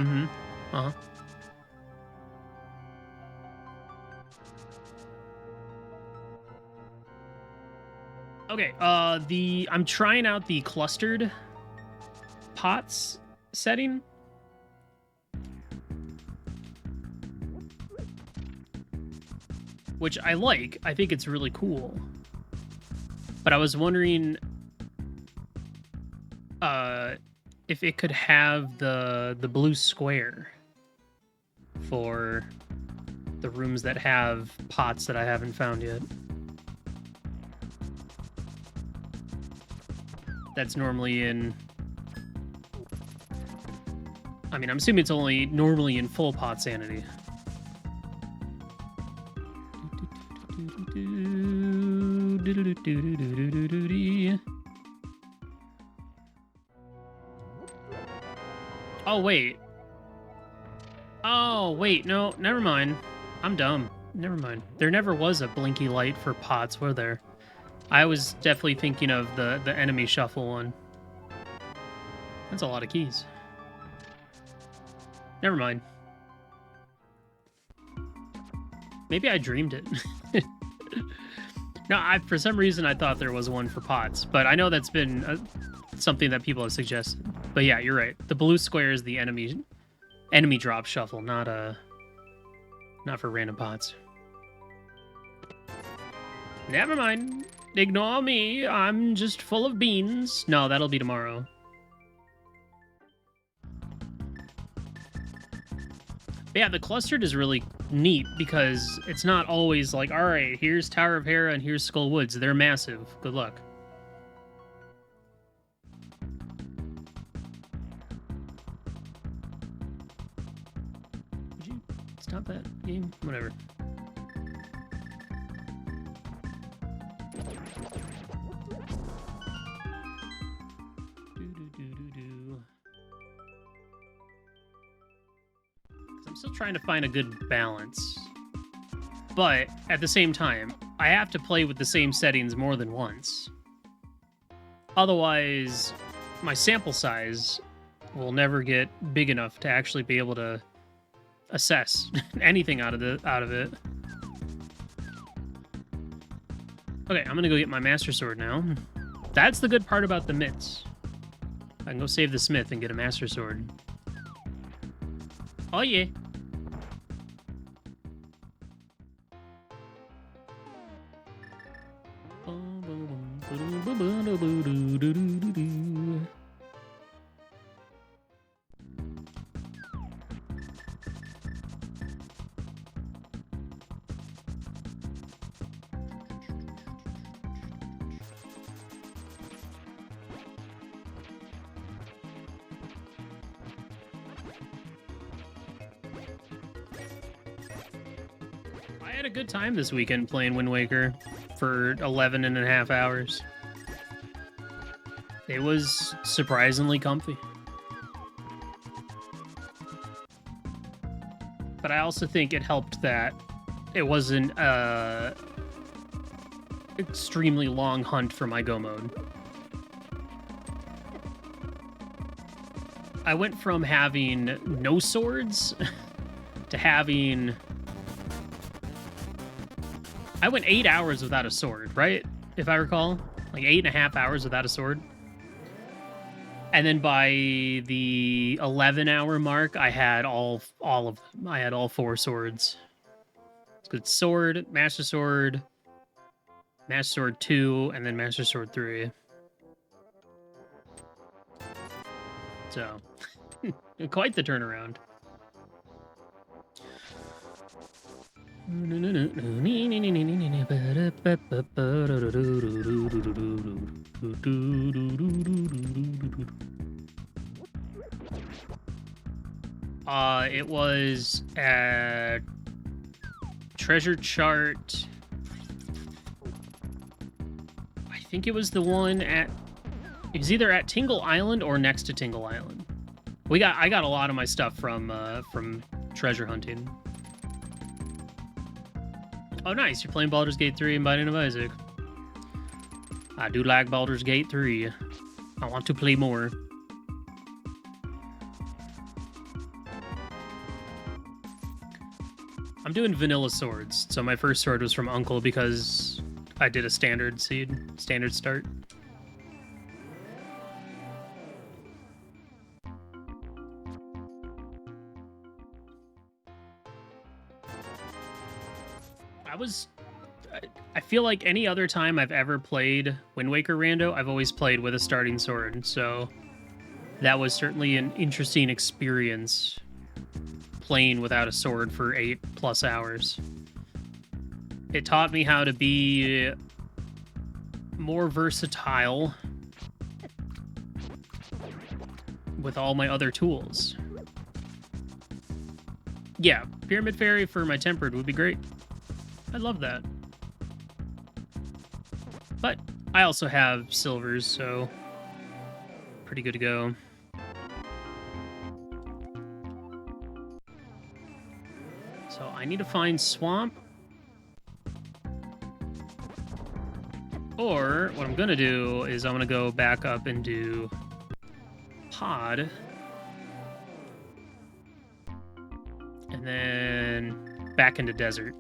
Okay, I'm trying out the clustered pots setting. Which I like. I think it's really cool. But I was wondering if it could have the blue square for the rooms that have pots that I haven't found yet. That's normally in... I mean, I'm assuming it's only normally in full pot sanity. Oh, wait. Oh, wait. No, never mind. I'm dumb. Never mind. There never was a blinky light for pots, were there? I was definitely thinking of the enemy shuffle one. That's a lot of keys. Never mind. Maybe I dreamed it. No, for some reason I thought there was one for pots, but I know that's been something that people have suggested. But yeah, you're right. The blue square is the enemy drop shuffle, not for random pots. Never mind. Ignore me. I'm just full of beans. No, that'll be tomorrow. But yeah, the clustered is really neat because it's not always like, all right, here's Tower of Hera and here's Skull Woods. They're massive. Good luck. Would you stop that game? Whatever. I'm still trying to find a good balance. But at the same time, I have to play with the same settings more than once. Otherwise, my sample size will never get big enough to actually be able to assess anything out of it. Okay, I'm gonna go get my Master Sword now. That's the good part about the mitts. I can go save the smith and get a Master Sword. Oh yeah. I had a good time this weekend playing Wind Waker for 11.5 hours. It was surprisingly comfy. But I also think it helped that it wasn't a extremely long hunt for my go mode. I went from having no swords to having... I went 8 hours without a sword, right? If I recall. Like 8.5 hours without a sword. And then by the 11-hour mark, I had all of them. I had all 4 swords. It's good. Sword, Master Sword 2, and then Master Sword 3. So, quite the turnaround. It was at Treasure Chart. I think it was the one at... It was either at Tingle Island or next to Tingle Island. I got a lot of my stuff from treasure hunting. Oh, nice. You're playing Baldur's Gate 3 and Binding of Isaac. I do like Baldur's Gate 3. I want to play more. I'm doing vanilla swords. So my first sword was from Uncle because I did a standard start. I feel like any other time I've ever played Wind Waker Rando, I've always played with a starting sword, so that was certainly an interesting experience, playing without a sword for 8+ hours. It taught me how to be more versatile with all my other tools. Yeah, Pyramid Fairy for my tempered would be great. I love that. But I also have silvers, so pretty good to go. So I need to find swamp. Or what I'm gonna do is I'm gonna go back up and do pod. And then back into desert.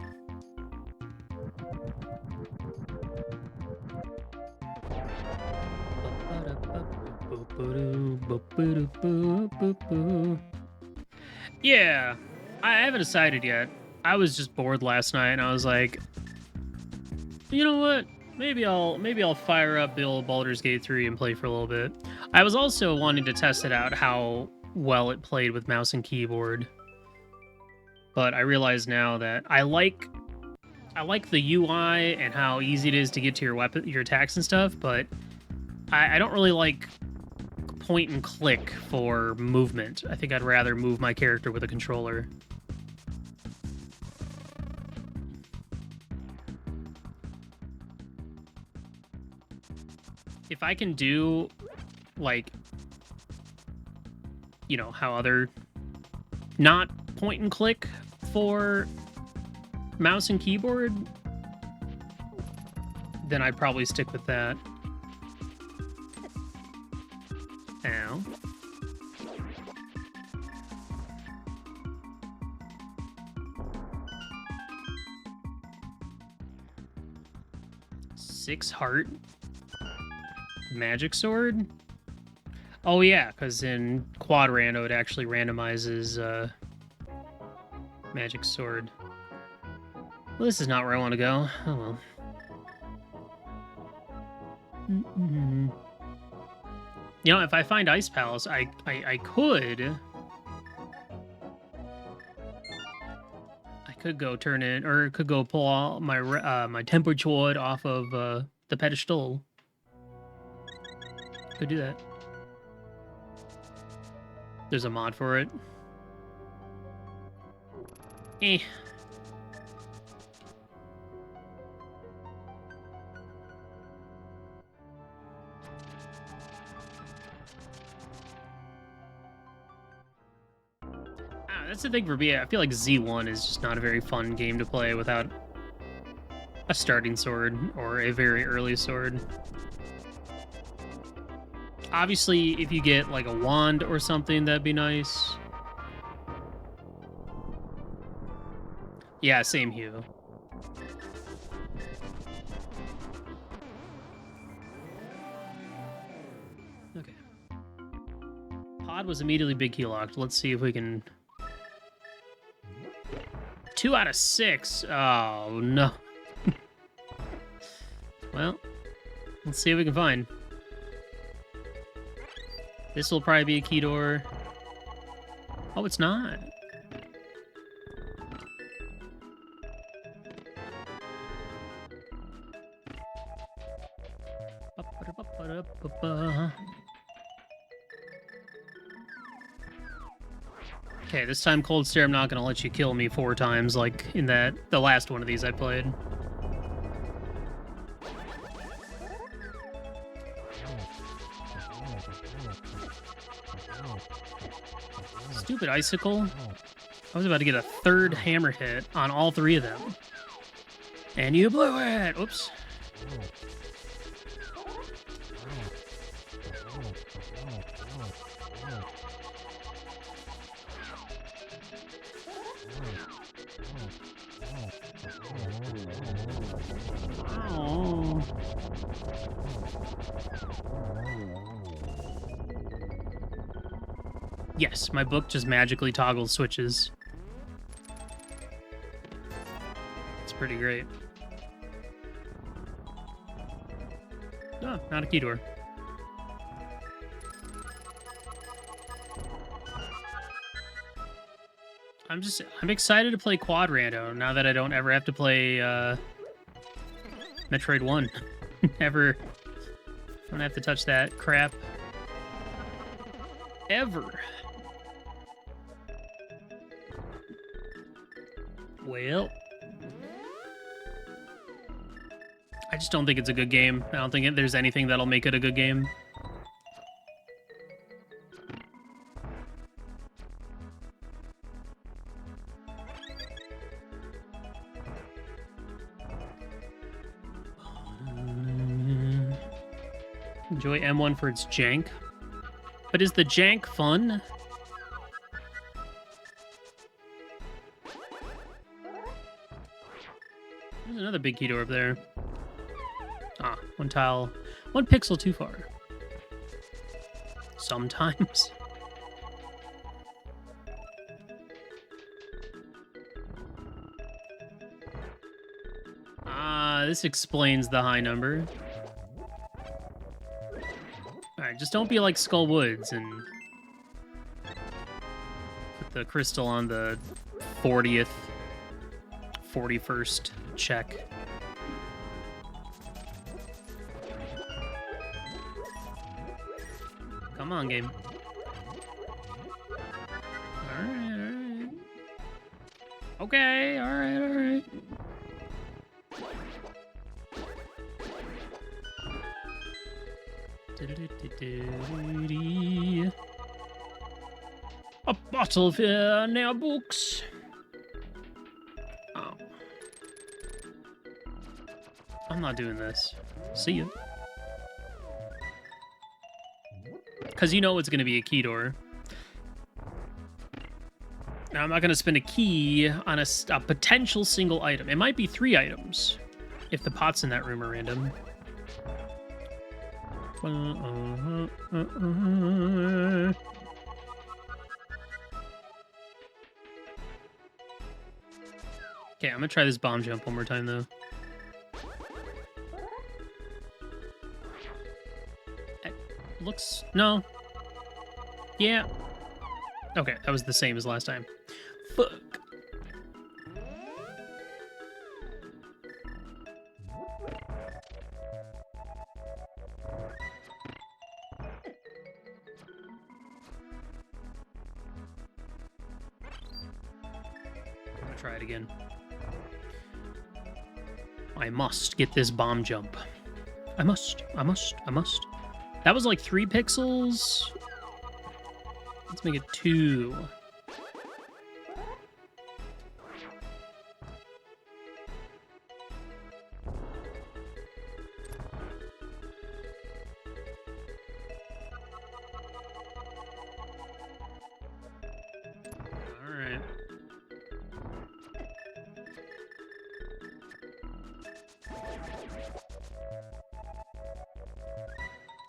Yeah, I haven't decided yet. I was just bored last night, and I was like, you know what? Maybe I'll fire up the old Baldur's Gate 3 and play for a little bit. I was also wanting to test it out how well it played with mouse and keyboard. But I realize now that I like the UI and how easy it is to get to your attacks and stuff, but I don't really like point and click for movement. I think I'd rather move my character with a controller. If I can do, like, you know, how other not point and click for mouse and keyboard, then I'd probably stick with that. Ow. Six heart magic sword. Oh yeah, because in quad rando it actually randomizes magic sword. Well, this is not where I want to go. Oh well. You know, if I find Ice Palace, I could go turn it, or could go pull all my my temperature wood off of the pedestal. Could do that. There's a mod for it. Eh. That's the thing for me. I feel like Z1 is just not a very fun game to play without a starting sword or a very early sword. Obviously, if you get like a wand or something, that'd be nice. Yeah, same hue. Okay. Pod was immediately big key locked. Let's see if we can... 2 out of 6. Oh, no. Well, let's see what we can find. This will probably be a key door. Oh, it's not. Okay, this time Cold Stare, I'm not gonna let you kill me 4 times like in the last one of these I played. Stupid icicle. I was about to get a 3rd hammer hit on all 3 of them. And you blew it! Oops. Oh. Yes, my book just magically toggles switches. It's pretty great. Oh, not a key door. I'm excited to play Quad Rando now that I don't ever have to play Metroid 1. Ever. Don't have to touch that crap. Ever. Well. I just don't think it's a good game. I don't think there's anything that'll make it a good game. Enjoy M1 for its jank. But is the jank fun? There's another big key door up there. Ah, one tile, one pixel too far. Sometimes. Ah, this explains the high number. Alright, just don't be like Skull Woods and put the crystal on the 40th, 41st check. Come on, game. Alright. Okay, alright. A bottle of nail books. Oh. I'm not doing this. See ya. Because you know it's going to be a key door. Now, I'm not going to spend a key on a potential single item. It might be 3 items if the pots in that room are random. Okay, I'm gonna try this bomb jump one more time, though. It looks... No. Yeah. Okay, that was the same as last time. Fuck. Try it again. I must get this bomb jump. I must. That was like 3 pixels. Let's make it 2.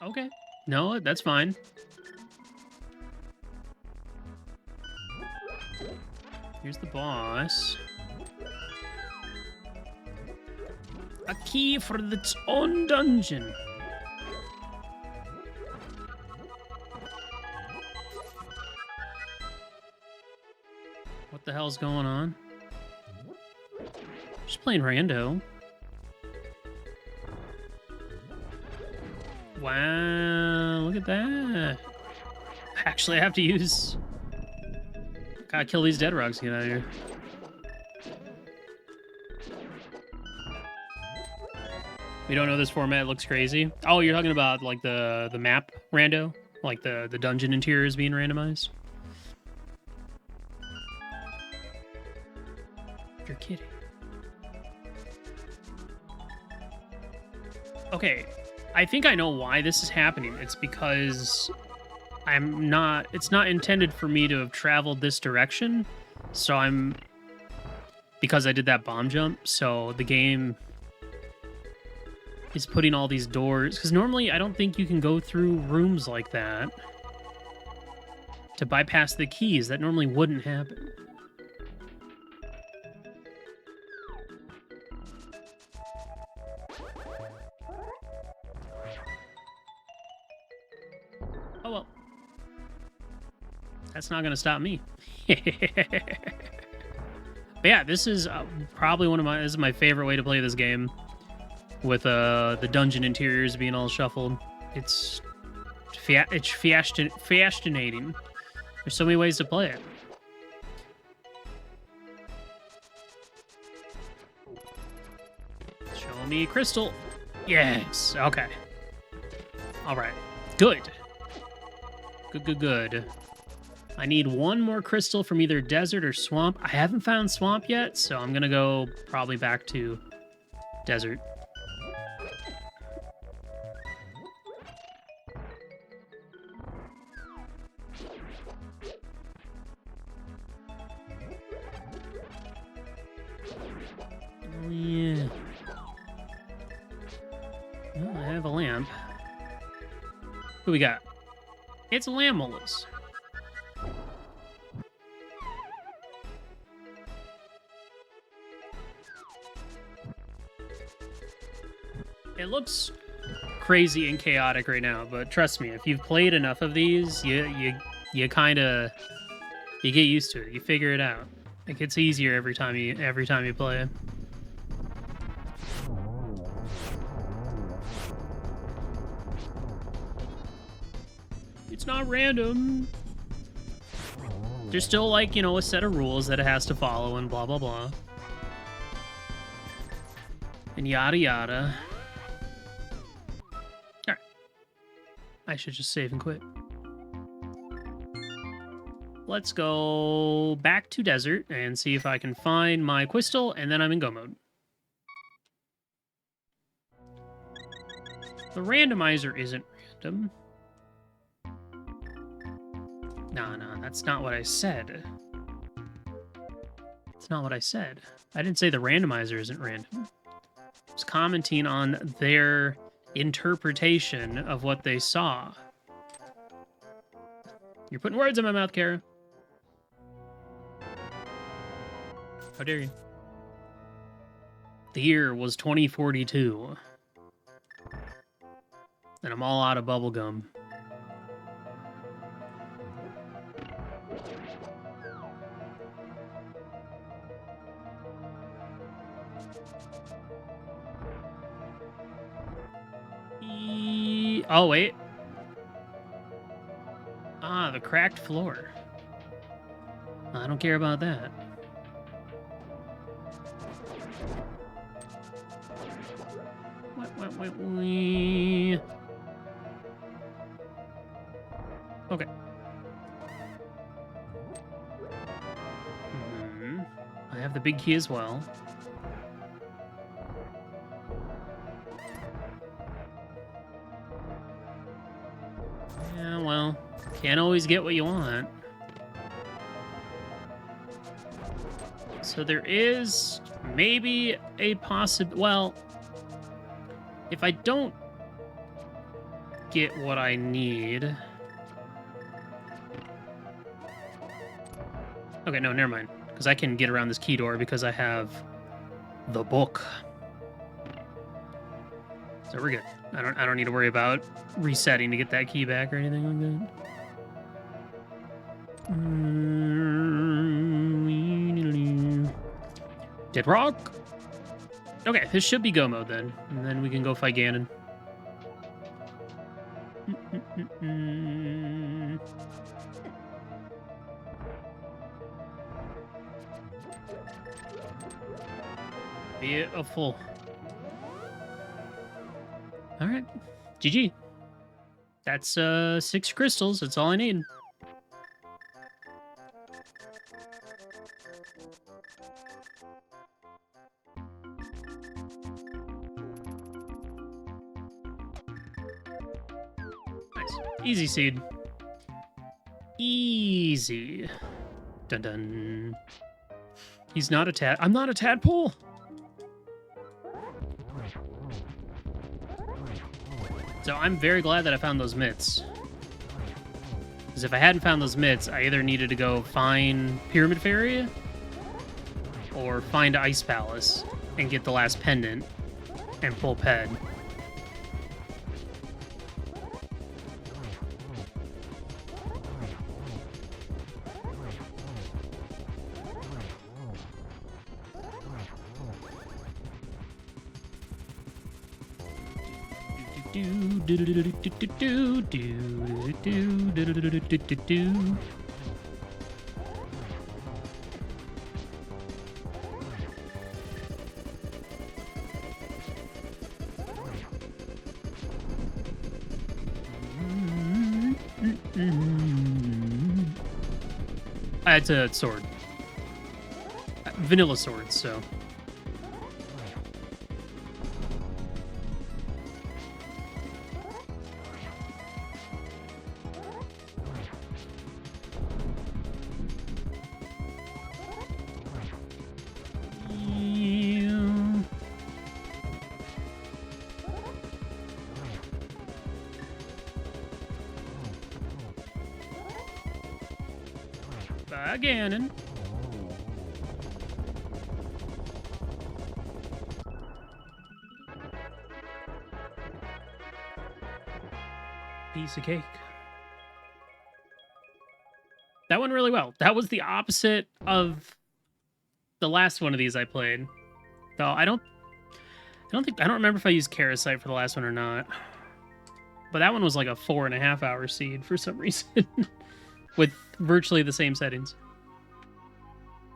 Okay. No, that's fine. Here's the boss. A key for its own dungeon. What the hell's going on? Just playing rando. Wow, look at that. Actually, I have to use... Gotta kill these dead rocks to get out of here. We don't know this format, it looks crazy. Oh, you're talking about like the map rando? Like the dungeon interiors being randomized? You're kidding. Okay. I think I know why this is happening. It's because it's not intended for me to have traveled this direction. So because I did that bomb jump, so the game is putting all these doors, because normally I don't think you can go through rooms like that to bypass the keys. That normally wouldn't happen. Oh well. That's not gonna stop me. But yeah, this is probably this is my favorite way to play this game. With the dungeon interiors being all shuffled. It's fascinating. There's so many ways to play it. Show me crystal. Yes. Okay. All right. Good. Good. I need one more crystal from either desert or swamp. I haven't found swamp yet, so I'm gonna go probably back to desert. Yeah. Well, I have a lamp. Who we got? It's Lamolus. It looks crazy and chaotic right now, but trust me, if you've played enough of these, you kind of you get used to it. You figure it out. It gets easier every time you play it. It's not random. There's still, like, you know, a set of rules that it has to follow and blah blah blah. And yada yada. Alright. I should just save and quit. Let's go back to desert and see if I can find my crystal, and then I'm in go mode. The randomizer isn't random. No, that's not what I said. That's not what I said. I didn't say the randomizer isn't random. I was commenting on their interpretation of what they saw. You're putting words in my mouth, Kara. How dare you? The year was 2042. And I'm all out of bubblegum. Oh, wait. Ah, the cracked floor. I don't care about that. Wait. Okay. I have the big key as well. Yeah, well, can't always get what you want. So there is maybe a well, if I don't get what I need... Okay, no, never mind. Because I can get around this key door because I have the book. So we're good. I don't need to worry about resetting to get that key back or anything like that. Dead rock. Okay, this should be go mode then. And then we can go fight Ganon. Beautiful. All right, GG. That's 6 crystals. That's all I need. Nice. Easy seed. Easy. Dun dun. He's not a tad. I'm not a tadpole. So I'm very glad that I found those mitts. Because if I hadn't found those mitts, I either needed to go find Pyramid Fairy or find Ice Palace and get the last pendant and full ped. It's a sword. Vanilla sword, so. Ganon. Piece of cake. That went really well. That was the opposite of the last one of these I played. Though I don't remember if I used Karasite for the last one or not. But that one was like a 4.5-hour seed for some reason. With virtually the same settings.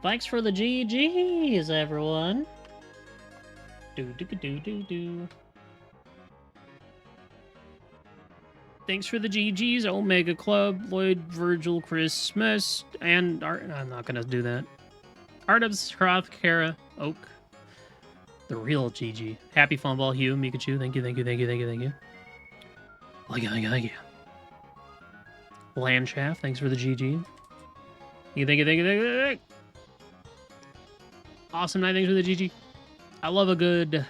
Thanks for the GGs, everyone. Do. Thanks for the GGs, Omega Club, Lloyd, Virgil, Christmas, and Art. I'm not gonna do that. Artubs, Hroth, Kara, Oak. The real GG. Happy Funball, Hugh, Mikachu. Thank you. Thank you. Landshaft, thanks for the GG. Thank you. Awesome night, thanks for the GG. I love a good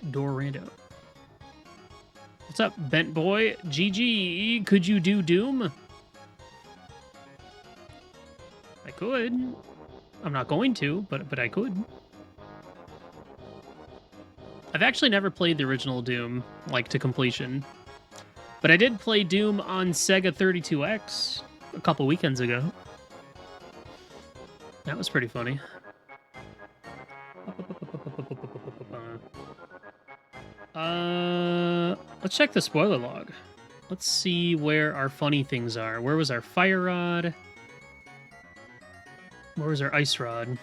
Dorando. What's up, Bent Boy? GG, could you do Doom? I could. I'm not going to, but I could. I've actually never played the original Doom, like, to completion. But I did play Doom on Sega 32X a couple weekends ago. That was pretty funny. Let's check the spoiler log. Let's see where our funny things are. Where was our fire rod? Where was our ice rod?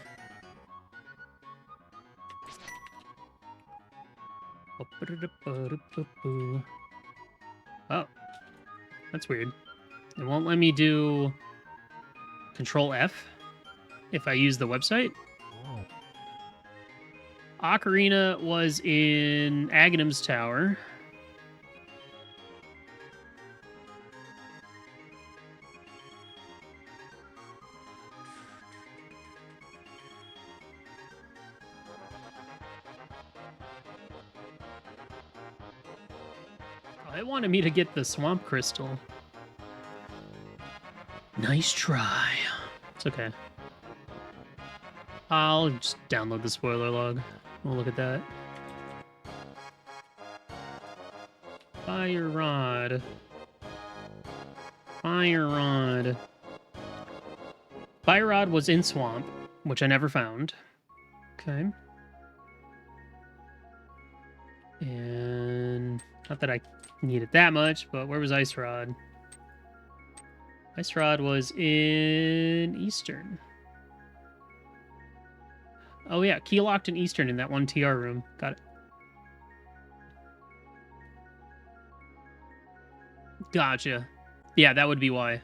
Oh, that's weird. It won't let me do Control F if I use the website. Ocarina was in Aghanim's Tower. Oh, it wanted me to get the Swamp Crystal. Nice try. It's okay. I'll just download the spoiler log. We'll look at that. Fire rod. Fire rod. Fire rod was in Swamp, which I never found. Okay. And not that I need it that much, but where was Ice Rod? Ice Rod was in Eastern. Oh yeah, key locked in Eastern in that one TR room. Got it. Gotcha. Yeah, that would be why.